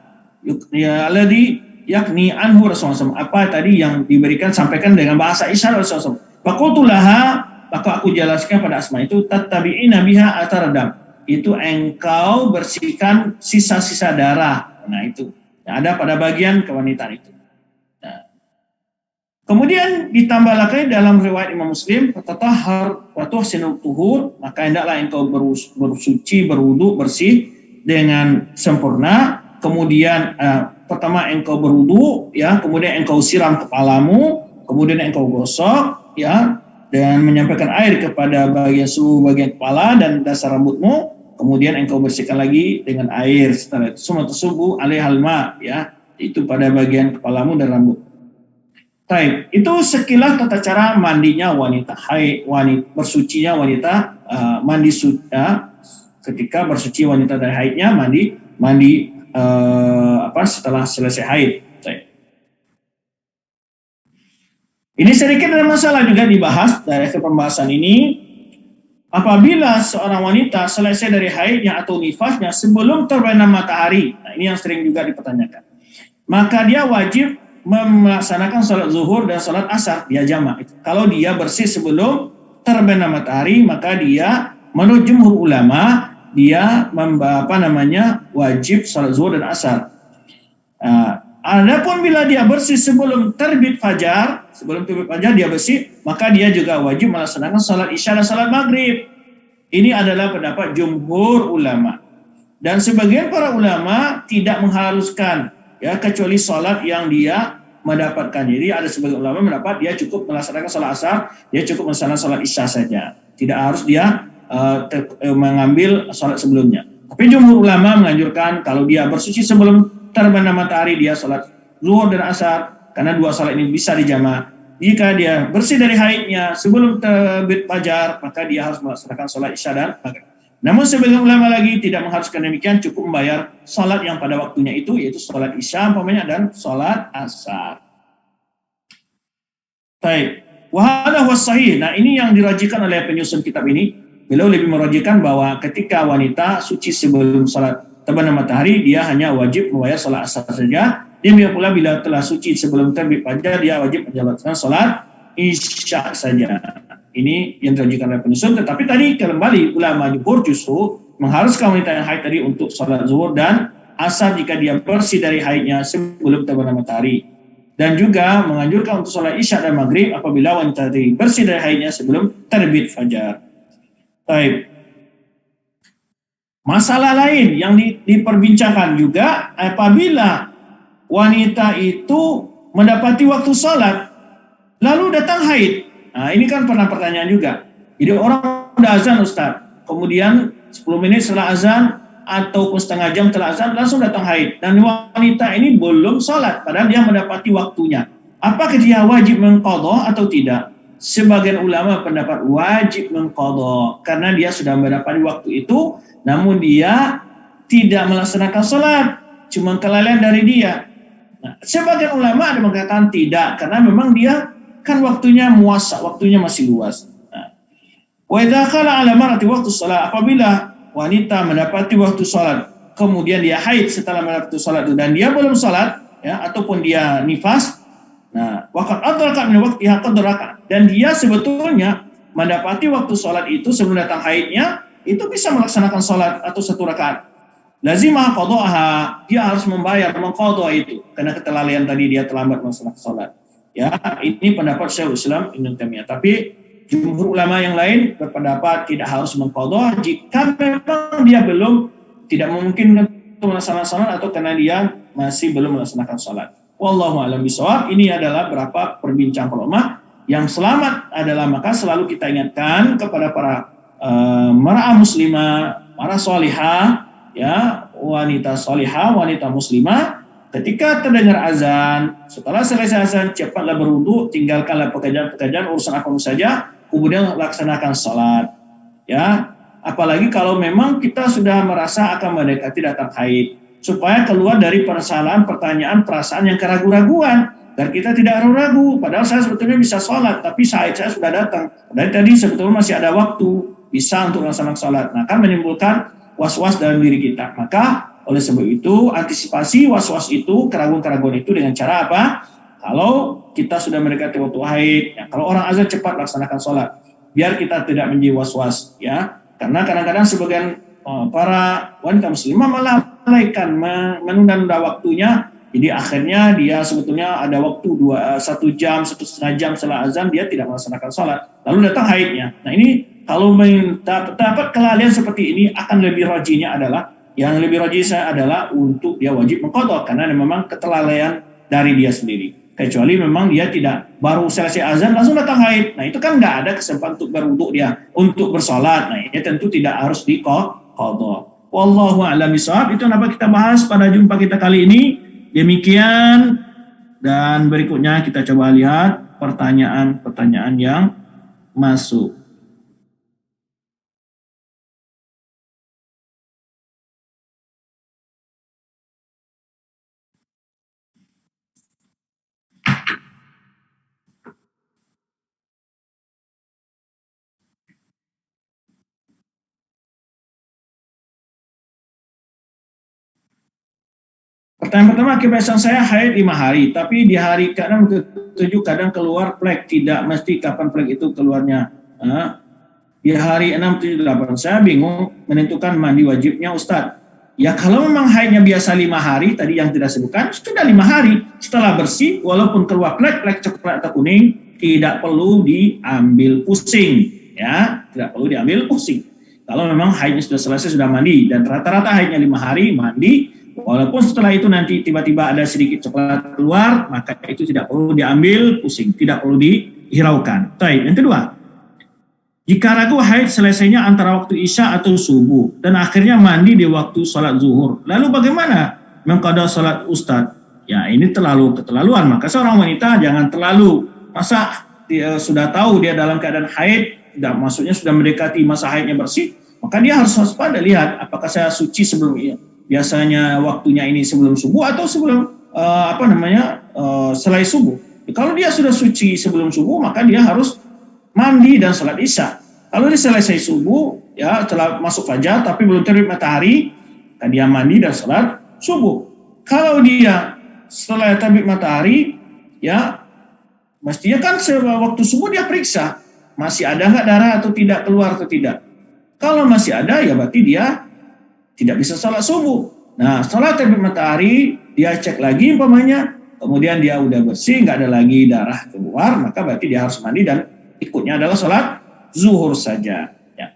alladhi yakni anhu Rasulullah SAW. Apa tadi yang diberikan sampaikan dengan bahasa isyarat Rasulullah SAW. Faqultu laha, maka aku jelaskan pada Asma itu, tattabi'ina biha ataradam, itu engkau bersihkan sisa-sisa darah. Nah, itu yang ada pada bagian kewanitaan itu. Nah, kemudian ditambah lagi dalam riwayat Imam Muslim, tatahhar wa tuhsinul tuhur, maka hendaklah engkau bersuci, berwudu, bersih dengan sempurna. Kemudian pertama engkau berwudu, ya, kemudian engkau siram kepalamu, kemudian engkau gosok, ya, dan menyampaikan air kepada seluruh bagian kepala dan dasar rambutmu. kemudian engkau bersihkan lagi dengan air. Setelah itu semua tersubbu alaihal ma, ya, itu pada bagian kepalamu dan rambut. Baik, itu sekilas tata cara mandinya wanita haid, bersucinya wanita ketika bersuci wanita dari haidnya mandi setelah selesai haid. Baik. Ini sedikit ada masalah juga dibahas dari pembahasan ini. Apabila seorang wanita selesai dari haidnya atau nifasnya sebelum terbenam matahari, nah ini yang sering juga dipertanyakan, maka dia wajib melaksanakan sholat zuhur dan sholat asar, dia jamak. Kalau dia bersih sebelum terbenam matahari, maka dia menurut jumhur ulama dia wajib sholat zuhur dan asar. Adapun bila dia bersih sebelum terbit fajar dia bersih, maka dia juga wajib melaksanakan sholat isya dan sholat maghrib. Ini adalah pendapat jumhur ulama. Dan sebagian para ulama tidak mengharuskan, ya, kecuali sholat yang dia mendapatkan. Jadi ada sebagian ulama mendapat dia cukup melaksanakan sholat asar, dia cukup melaksanakan sholat isya saja. Tidak harus dia mengambil sholat sebelumnya. Tapi jumhur ulama menganjurkan kalau dia bersuci sebelum terbenam matahari, dia sholat zuhur dan asar, karena dua sholat ini bisa dijamak. Jika dia bersih dari haidnya sebelum terbit fajar, maka dia harus melaksanakan sholat isya dan maghrib. Namun sebagian ulama lagi tidak mengharuskan demikian, cukup membayar sholat yang pada waktunya itu, yaitu sholat isya dan sholat asar. Baik, wahada huwas sahih. Nah, ini yang dirajikan oleh penyusun kitab ini. Beliau lebih merajihkan bahwa ketika wanita suci sebelum sholat terbenam matahari, dia hanya wajib membayar sholat asar saja. Demikian pula bila telah suci sebelum terbit fajar, dia wajib menjalankan sholat isya saja. Ini yang dirajikan oleh penyusun. Tetapi tadi kembali ulama jumhur justru mengharuskan wanita yang haid tadi untuk sholat zuhur dan asar jika dia bersih dari haidnya sebelum terbenam matahari. Dan juga menganjurkan untuk sholat isya dan maghrib apabila wanita tadi bersih dari haidnya sebelum terbit fajar. Baik. Masalah lain yang diperbincangkan juga apabila wanita itu mendapati waktu sholat lalu datang haid. Nah, ini kan pernah pertanyaan juga. Jadi orang udah azan Ustaz, kemudian 10 menit setelah azan ataupun setengah jam setelah azan langsung datang haid, dan wanita ini belum sholat padahal dia mendapati waktunya. Apakah dia wajib mengqadha atau tidak? Sebagian ulama pendapat wajib mengqadha karena dia sudah mendapati waktu itu namun dia tidak melaksanakan sholat, cuma kelalaian dari dia. Nah, sebagian ulama ada mengatakan tidak, karena memang dia kan waktunya muasa, waktunya masih luas. Wa idza khala ala marati waktu shalah, apabila wanita mendapati waktu salat, kemudian dia haid setelah mendapati salat itu dan dia belum salat, ya, ataupun dia nifas, nah, waqad adraka min waqtiha qadraka, dan dia sebetulnya mendapati waktu salat itu sebelum datang haidnya, itu bisa melaksanakan salat atau satu rakaat. Lazimah qadha'aha, dia harus membayar mengqadha itu karena kelalaian tadi dia terlambat melaksanakan salat. Ya, ini pendapat Syekhul Islam Ibnu Taimiyah. Tapi jumhur ulama yang lain berpendapat tidak harus mengqadha jika memang dia tidak memungkinkan untuk melaksanakan salat atau karena dia masih belum melaksanakan salat. Wallahu a'lam bishawab. Ini adalah beberapa perbincangan ulama. Yang selamat adalah maka selalu kita ingatkan kepada para mar'ah muslimah, para salihah, ya, wanita salihah, wanita muslimah, ketika terdengar azan, setelah selesai azan cepatlah berwudu, tinggalkanlah pekerjaan-pekerjaan urusan apa saja, kemudian laksanakan salat. Ya, apalagi kalau memang kita sudah merasa akan mendekati datang haid, supaya keluar dari permasalahan pertanyaan perasaan yang keraguan-raguan, dan kita tidak ragu-ragu. Padahal saya sebetulnya bisa salat, tapi haid saya sudah datang. Dan tadi sebetulnya masih ada waktu bisa untuk melaksanakan salat. Nah, kan menimbulkan was-was dalam diri kita. Maka oleh sebab itu antisipasi was-was itu, keraguan-keraguan itu dengan cara apa? Kalau kita sudah mendekati waktu haid, ya, kalau orang azan cepat laksanakan sholat, biar kita tidak menjadi was-was, ya. Karena kadang-kadang sebagian para wanita muslimah malah melalaikan, menunda waktunya. Jadi akhirnya dia sebetulnya ada waktu 1 jam, 1,5 jam setelah azan dia tidak melaksanakan sholat. Lalu datang haidnya. Nah, ini kalau dapat kelalaian seperti ini, akan lebih rajihnya adalah, yang lebih rajih adalah untuk dia wajib mengqadha karena memang kelalaian dari dia sendiri. Kecuali memang dia tidak baru selesai azan langsung datang haid. Nah, itu kan nggak ada kesempatan untuk berwudu dia untuk bersolat. Nah, ini tentu tidak harus qadha. Wallahu a'lam bishawab. Itu yang dapat kita bahas pada jumpa kita kali ini. Demikian, dan berikutnya kita coba lihat pertanyaan-pertanyaan yang masuk. Pertanyaan pertama, kebiasaan saya haid 5 hari, tapi di hari ke-6 ke-7 kadang keluar flek, tidak mesti kapan flek itu keluarnya. Di hari 6, 7, 8, saya bingung menentukan mandi wajibnya Ustadz. Ya kalau memang haidnya biasa 5 hari, tadi yang tidak sebutkan, sudah 5 hari. Setelah bersih, walaupun keluar flek coklat atau kuning, tidak perlu diambil pusing. Ya, tidak perlu diambil pusing. Kalau memang haidnya sudah selesai, sudah mandi, dan rata-rata haidnya 5 hari, mandi, walaupun setelah itu nanti tiba-tiba ada sedikit coklat keluar, maka itu tidak perlu diambil pusing, tidak perlu dihiraukan. Baik, yang kedua, jika ragu haid selesainya antara waktu isya atau subuh, dan akhirnya mandi di waktu sholat zuhur, lalu bagaimana mengqada sholat Ustadz? Ya ini terlalu keterlaluan, maka seorang wanita jangan terlalu, masa dia sudah tahu dia dalam keadaan haid, maksudnya sudah mendekati masa haidnya bersih, maka dia harus waspada, lihat apakah saya suci sebelum ini. Biasanya waktunya ini sebelum subuh atau sebelum selai subuh. Kalau dia sudah suci sebelum subuh, maka dia harus mandi dan sholat isya. Kalau dia selesai subuh, ya telah masuk fajar tapi belum terbit matahari, maka dia mandi dan sholat subuh. Kalau dia setelah terbit matahari, ya mestinya kan waktu subuh dia periksa masih ada nggak darah atau tidak, keluar atau tidak. Kalau masih ada, ya berarti dia tidak bisa sholat subuh. Nah, sholat terbit matahari, dia cek lagi umpamanya, kemudian dia udah bersih, nggak ada lagi darah keluar, maka berarti dia harus mandi dan ikutnya adalah sholat zuhur saja. Ya.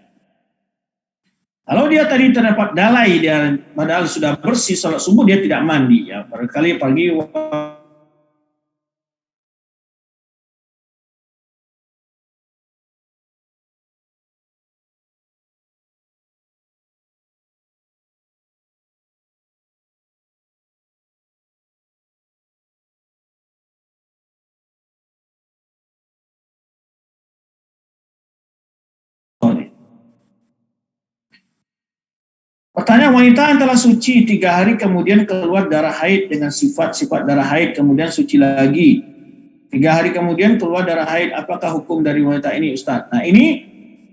Kalau dia tadi terdapat dalai, dia padahal sudah bersih sholat subuh, dia tidak mandi. Ya, barangkali pagi pertanyaan, wanita yang telah suci 3 hari kemudian keluar darah haid dengan sifat-sifat darah haid, kemudian suci lagi 3 hari kemudian keluar darah haid, apakah hukum dari wanita ini Ustaz? Nah ini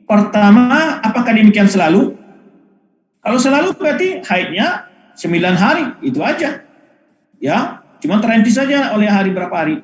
pertama, apakah demikian selalu? Kalau selalu berarti haidnya 9 hari, itu aja. Ya, cuma terhenti saja oleh hari berapa hari.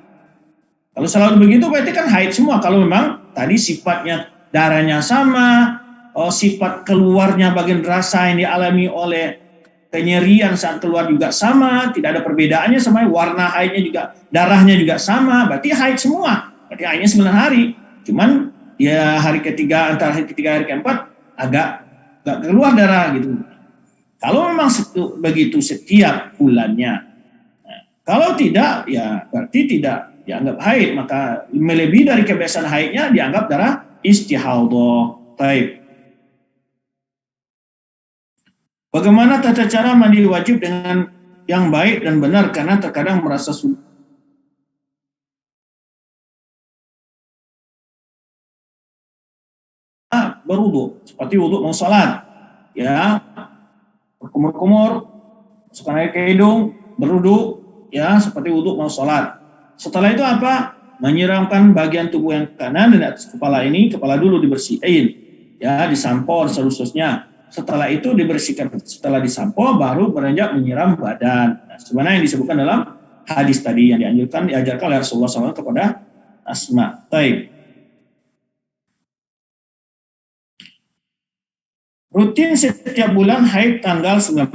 Kalau selalu begitu berarti kan haid semua. Kalau memang tadi sifatnya darahnya sama, sifat keluarnya bagian rasa yang dialami oleh penyerian saat keluar juga sama, tidak ada perbedaannya sama, warna haidnya juga, darahnya juga sama, berarti haid semua. Berarti haidnya 9 hari. Cuman ya hari ketiga, antara hari ketiga hari keempat agak keluar darah gitu. Kalau memang begitu setiap bulannya. Nah, kalau tidak, ya berarti tidak dianggap haid, maka melebihi dari kebiasaan haidnya dianggap darah istihadhah. Baik. Bagaimana tata cara mandi wajib dengan yang baik dan benar, karena terkadang merasa sulit. Berwudu, seperti wudu mau sholat, ya, berkumur-kumur, masukkan air ke hidung, berwudu, ya, seperti wudu mau sholat. Setelah itu apa? Menyiramkan bagian tubuh yang kanan dan atas kepala ini, kepala dulu dibersihin, ya, disampo seluruhnya. Setelah itu dibersihkan, setelah disampo baru beranjak menyiram badan. Nah, sebenarnya yang disebutkan dalam hadis tadi yang diajarkan oleh Rasulullah SAW kepada Asma. Baik. Rutin setiap bulan haid tanggal 19.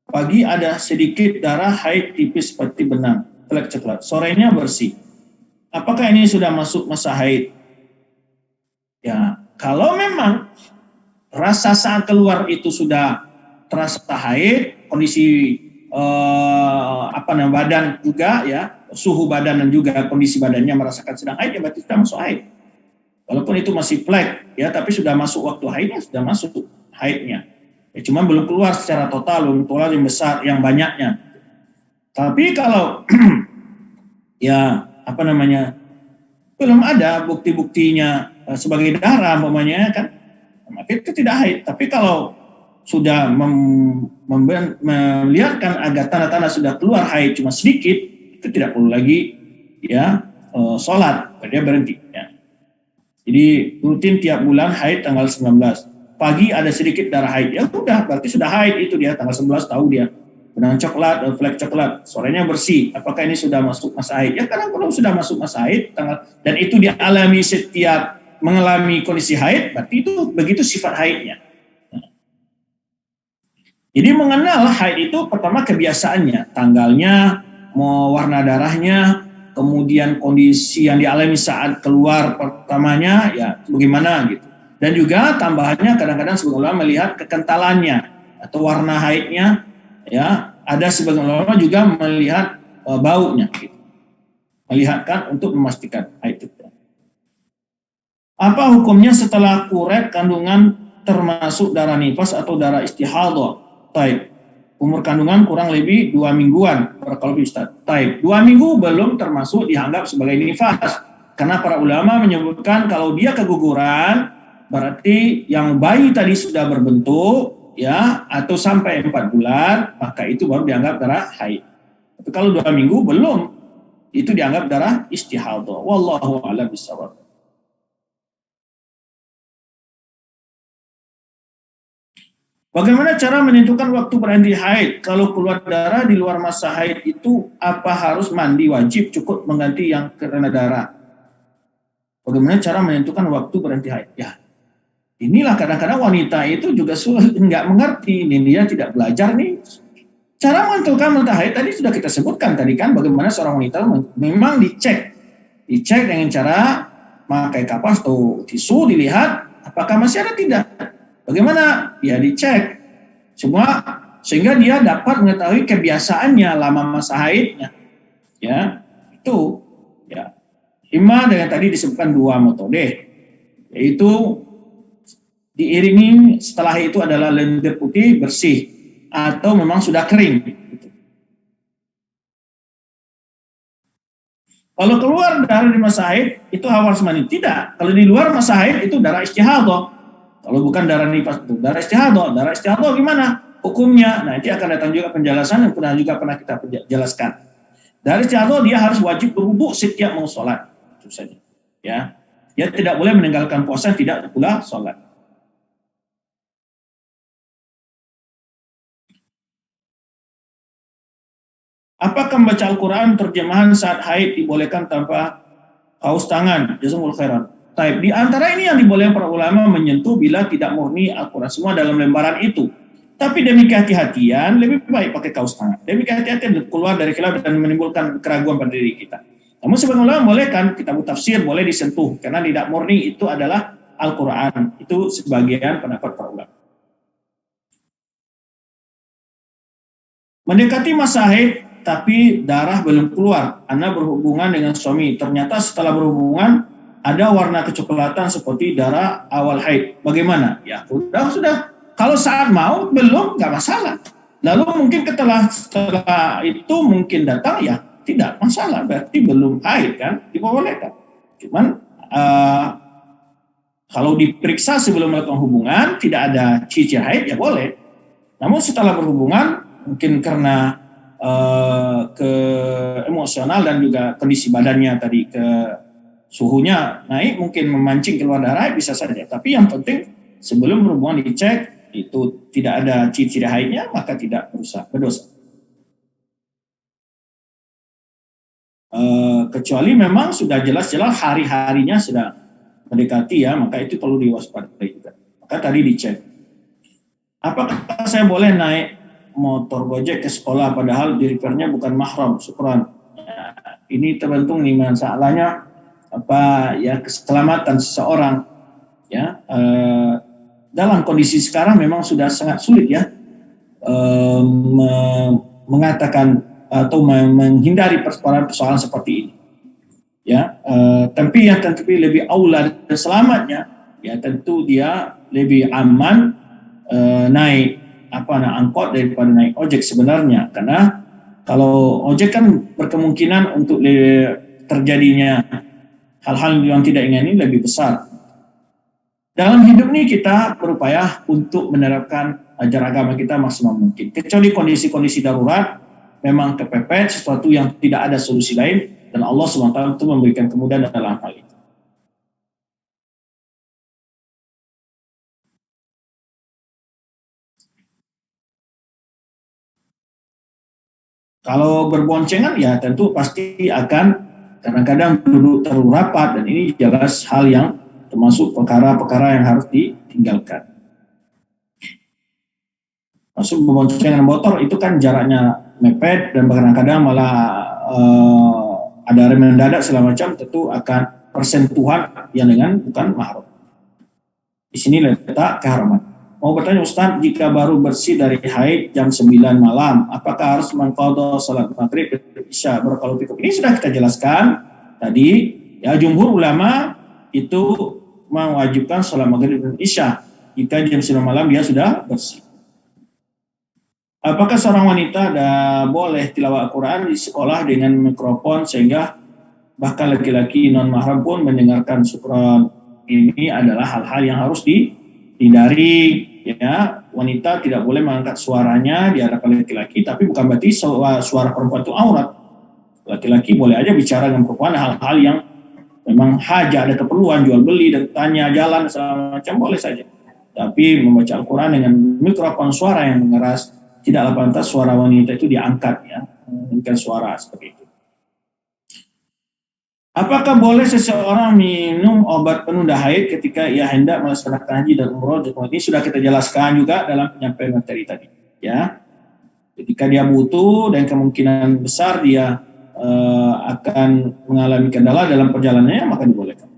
Pagi ada sedikit darah haid tipis seperti benang, flek coklat. Sorenya bersih. Apakah ini sudah masuk masa haid? Ya, kalau memang rasa saat keluar itu sudah terasa haid, kondisi badan juga, ya, suhu badan dan juga kondisi badannya merasakan sedang haid, ya berarti sudah masuk haid. Walaupun itu masih flek, ya, tapi sudah masuk waktu haidnya, sudah masuk haidnya. Ya, cuman belum keluar secara total, belum keluar yang besar, yang banyaknya. Tapi kalau ya apa namanya, belum ada bukti-buktinya sebagai darah umpamanya kan, maka itu tidak haid. Tapi kalau sudah melihatkan agar tanda-tanda sudah keluar haid cuma sedikit, itu tidak perlu lagi ya sholat, dia berhenti. Ya. Jadi rutin tiap bulan haid tanggal 19. Pagi ada sedikit darah haid, ya udah berarti sudah haid itu dia tanggal 11 tahu dia. Benang coklat dan flek coklat, sorenya bersih. Apakah ini sudah masuk masa haid? Ya karena kalau sudah masuk masa haid dan itu dialami setiap mengalami kondisi haid, berarti itu begitu sifat haidnya. Jadi mengenal haid itu pertama kebiasaannya, tanggalnya, mau warna darahnya, kemudian kondisi yang dialami saat keluar pertamanya, ya bagaimana gitu. Dan juga tambahannya kadang-kadang sebagian ulama melihat kekentalannya atau warna haidnya, ya ada sebagian ulama juga melihat baunya, gitu. Melihatkan untuk memastikan haid itu. Apa hukumnya setelah kuret kandungan termasuk darah nifas atau darah istihadhah? Taib. Umur kandungan kurang lebih 2 mingguan. Kalau Ustaz. Taib. 2 minggu belum termasuk dianggap sebagai nifas. Karena para ulama menyebutkan kalau dia keguguran, berarti yang bayi tadi sudah berbentuk, ya, atau sampai 4 bulan, maka itu baru dianggap darah haid. Tapi kalau 2 minggu belum, itu dianggap darah istihadhah. Wallahu a'lam bishawab. Bagaimana cara menentukan waktu berhenti haid? Kalau keluar darah di luar masa haid itu apa harus mandi wajib cukup mengganti yang karena darah? Bagaimana cara menentukan waktu berhenti haid? Ya, inilah kadang-kadang wanita itu juga nggak mengerti. Ini dia tidak belajar nih. Cara menentukan waktu haid tadi sudah kita sebutkan tadi kan, bagaimana seorang wanita memang dicek dengan cara pakai kapas atau tisu, dilihat apakah masih ada tidak. Bagaimana? Ya dicek semua sehingga dia dapat mengetahui kebiasaannya lama masa haidnya. Ya, itu ya. Ima dengan tadi disebutkan 2 metode, yaitu diiringi setelah itu adalah lendir putih bersih atau memang sudah kering. Kalau keluar darah di masa haid itu harus mandi? Tidak. Kalau di luar masa haid itu darah istihadhah. Kalau bukan darah nifas itu darah istihadhah. Darah istihadhah gimana hukumnya? Nah, nanti akan datang juga penjelasan yang juga pernah kita jelaskan. Darah istihadhah dia harus wajib berwudu setiap mau sholat. Itu saja. Ya, dia tidak boleh meninggalkan puasa, tidak pula sholat. Apakah membaca Al-Quran terjemahan saat haid dibolehkan tanpa haus tangan? Jazakumullah khairan. Taib. Di antara ini yang dibolehkan para ulama menyentuh bila tidak murni Al-Quran semua dalam lembaran itu. Tapi demi kehati-hatian lebih baik pakai kaos tangan. Demi kehati-hatian keluar dari khilaf dan menimbulkan keraguan pada diri kita. Namun sebagian ulama boleh kan kitab tafsir boleh disentuh karena tidak murni itu adalah Al-Quran. Itu sebagian pendapat para ulama. Mendekati masa haid tapi darah belum keluar. Anda berhubungan dengan suami. Ternyata setelah berhubungan ada warna kecoklatan seperti darah awal haid. Bagaimana? Ya sudah. Kalau saat mau belum nggak masalah. Lalu mungkin setelah itu mungkin datang ya tidak masalah. Berarti belum haid kan? Dibolehkan. Cuman kalau diperiksa sebelum melakukan hubungan tidak ada ciri haid ya boleh. Namun setelah berhubungan mungkin karena ke emosional dan juga kondisi badannya tadi ke suhunya naik mungkin memancing keluar darah bisa saja. Tapi yang penting sebelum berhubungan dicek itu tidak ada ciri-ciri haidnya maka tidak berdosa. Kecuali memang sudah jelas-jelas hari-harinya sudah mendekati ya maka itu perlu diwaspadai juga. Maka tadi dicek. Apakah saya boleh naik motor Gojek ke sekolah padahal drivernya bukan mahram? Syukran. Ya, ini tergantung nih masalahnya apa ya keselamatan seseorang ya dalam kondisi sekarang memang sudah sangat sulit ya mengatakan atau menghindari persoalan seperti ini ya tapi yang tentu lebih aula dan selamatnya ya tentu dia lebih aman naik angkot daripada naik ojek sebenarnya, karena kalau ojek kan berkemungkinan untuk terjadinya hal-hal yang tidak ingin ini lebih besar. Dalam hidup ini kita berupaya untuk menerapkan ajaran agama kita maksimal mungkin. Kecuali kondisi-kondisi darurat, memang kepepet, sesuatu yang tidak ada solusi lain, dan Allah SWT itu memberikan kemudahan dalam hal itu. Kalau berboncengan ya tentu pasti akan kadang-kadang duduk terlalu rapat, dan ini jelas hal yang termasuk perkara-perkara yang harus ditinggalkan. Masuk berboncengan motor itu kan jaraknya mepet, dan kadang-kadang malah ada rem mendadak segala macam, tentu akan persentuhan yang dengan bukan mahram. Di sini letak keharaman. Mau bertanya Ustaz, jika baru bersih dari haid jam 9 malam, apakah harus mengqadha salat maghrib dan isya? Barakallahu fikum. Ini sudah kita jelaskan tadi, ya jumhur ulama itu mewajibkan salat maghrib dan isya jika jam 9 malam dia sudah bersih. Apakah seorang wanita boleh tilawah Al-Quran di sekolah dengan mikrofon sehingga bahkan laki-laki non mahram pun mendengarkan syukran? Ini adalah hal-hal yang harus dihindari. Ya, wanita tidak boleh mengangkat suaranya di hadapan laki-laki, tapi bukan berarti suara perempuan itu aurat. Laki-laki boleh aja bicara dengan perempuan hal-hal yang memang hajat, ada keperluan jual beli dan tanya jalan segala macam, boleh saja. Tapi membaca Al-Quran dengan mikrofon suara yang mengeras, tidaklah pantas suara wanita itu diangkat, ya, dengan suara seperti itu. Apakah boleh seseorang minum obat penunda haid ketika ia hendak melaksanakan haji dan umroh? Ini sudah kita jelaskan juga dalam penyampaian materi tadi. Ya, ketika dia butuh dan kemungkinan besar dia akan mengalami kendala dalam perjalanannya, maka dibolehkan.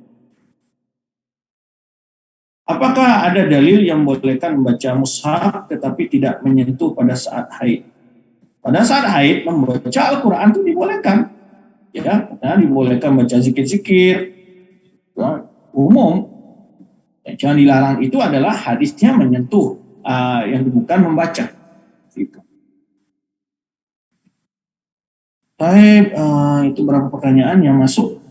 Apakah ada dalil yang membolehkan membaca mushaf tetapi tidak menyentuh pada saat haid? Pada saat haid membaca Al-Quran itu dibolehkan. Ya, dibolehkan baca zikir-zikir ya, umum. Yang jangan dilarang itu adalah hadisnya menyentuh, yang bukan membaca. Gitu. Baik, itu berapa pertanyaan yang masuk?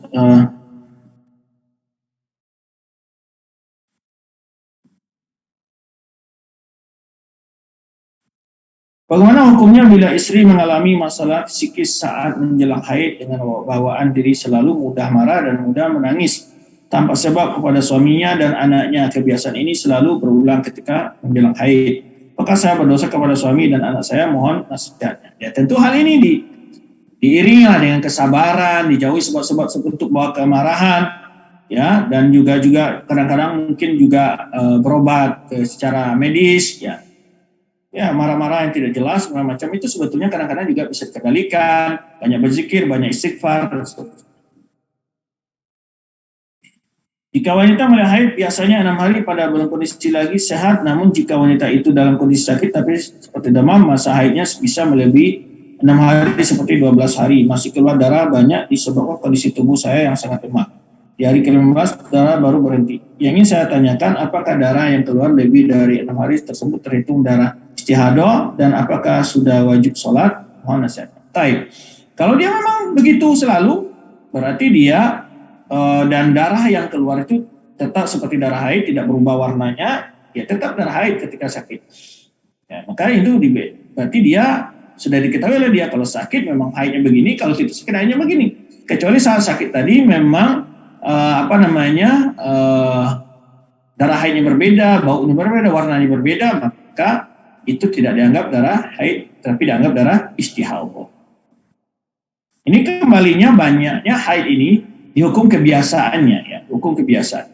Bagaimana hukumnya bila istri mengalami masalah psikis saat menjelang haid dengan bawaan diri selalu mudah marah dan mudah menangis tanpa sebab kepada suaminya dan anaknya? Kebiasaan ini selalu berulang ketika menjelang haid. Apakah saya berdosa kepada suami dan anak saya? Mohon nasihatnya. Ya, tentu hal ini diiringi dengan kesabaran, dijauhi sebab-sebab untuk bawa kemarahan, ya, dan juga kadang-kadang mungkin juga berobat secara medis, ya. Ya, marah-marah yang tidak jelas, macam itu sebetulnya kadang-kadang juga bisa dikendalikan, banyak berzikir, banyak istighfar. Jika wanita mulai haid biasanya 6 hari pada dalam kondisi lagi sehat, namun jika wanita itu dalam kondisi sakit tapi seperti demam, masa haidnya bisa melebihi 6 hari seperti 12 hari. Masih keluar darah banyak disebabkan kondisi tubuh saya yang sangat lemah. Di hari ke-15 darah baru berhenti. Yang ingin saya tanyakan, apakah darah yang keluar lebih dari 6 hari tersebut terhitung darah istihadah, dan apakah sudah wajib sholat? Mohon nasihat. Taib. Kalau dia memang begitu selalu, berarti dia dan darah yang keluar itu tetap seperti darah haid, tidak berubah warnanya, ya tetap darah haid ketika sakit. Ya, maka itu berarti dia sudah diketahui oleh dia kalau sakit memang haidnya begini, kalau tidak sakit haidnya begini. Kecuali saat sakit tadi memang darah haidnya berbeda, baunya berbeda, warnanya berbeda, maka itu tidak dianggap darah haid, tapi dianggap darah istihadah. Ini kembalinya banyaknya haid ini dihukum kebiasaannya, ya, hukum kebiasaan.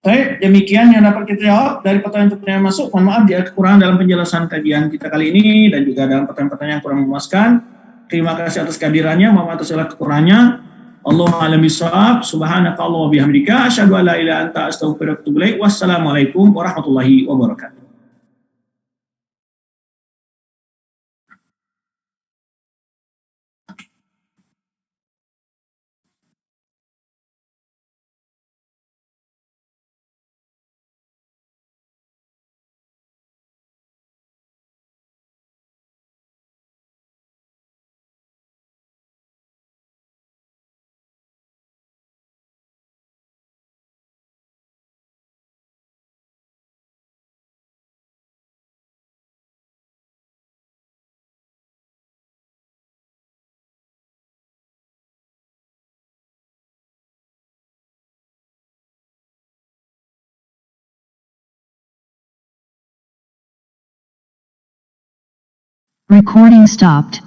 Baik, demikian yang dapat kita jawab dari pertanyaan-pertanyaan masuk. Mohon maaf jika kekurangan dalam penjelasan kajian kita kali ini dan juga dalam pertanyaan-pertanyaan yang kurang memuaskan. Terima kasih atas kehadirannya, mohon maaf atas segala kekurangannya. Allahu a'lam bishawab. Subhanakallahumma wa bihamdika asyhadu an la ilaha illa anta astaghfiruka wa atubu ilaik. Wassalamualaikum warahmatullahi wabarakatuh. Recording stopped.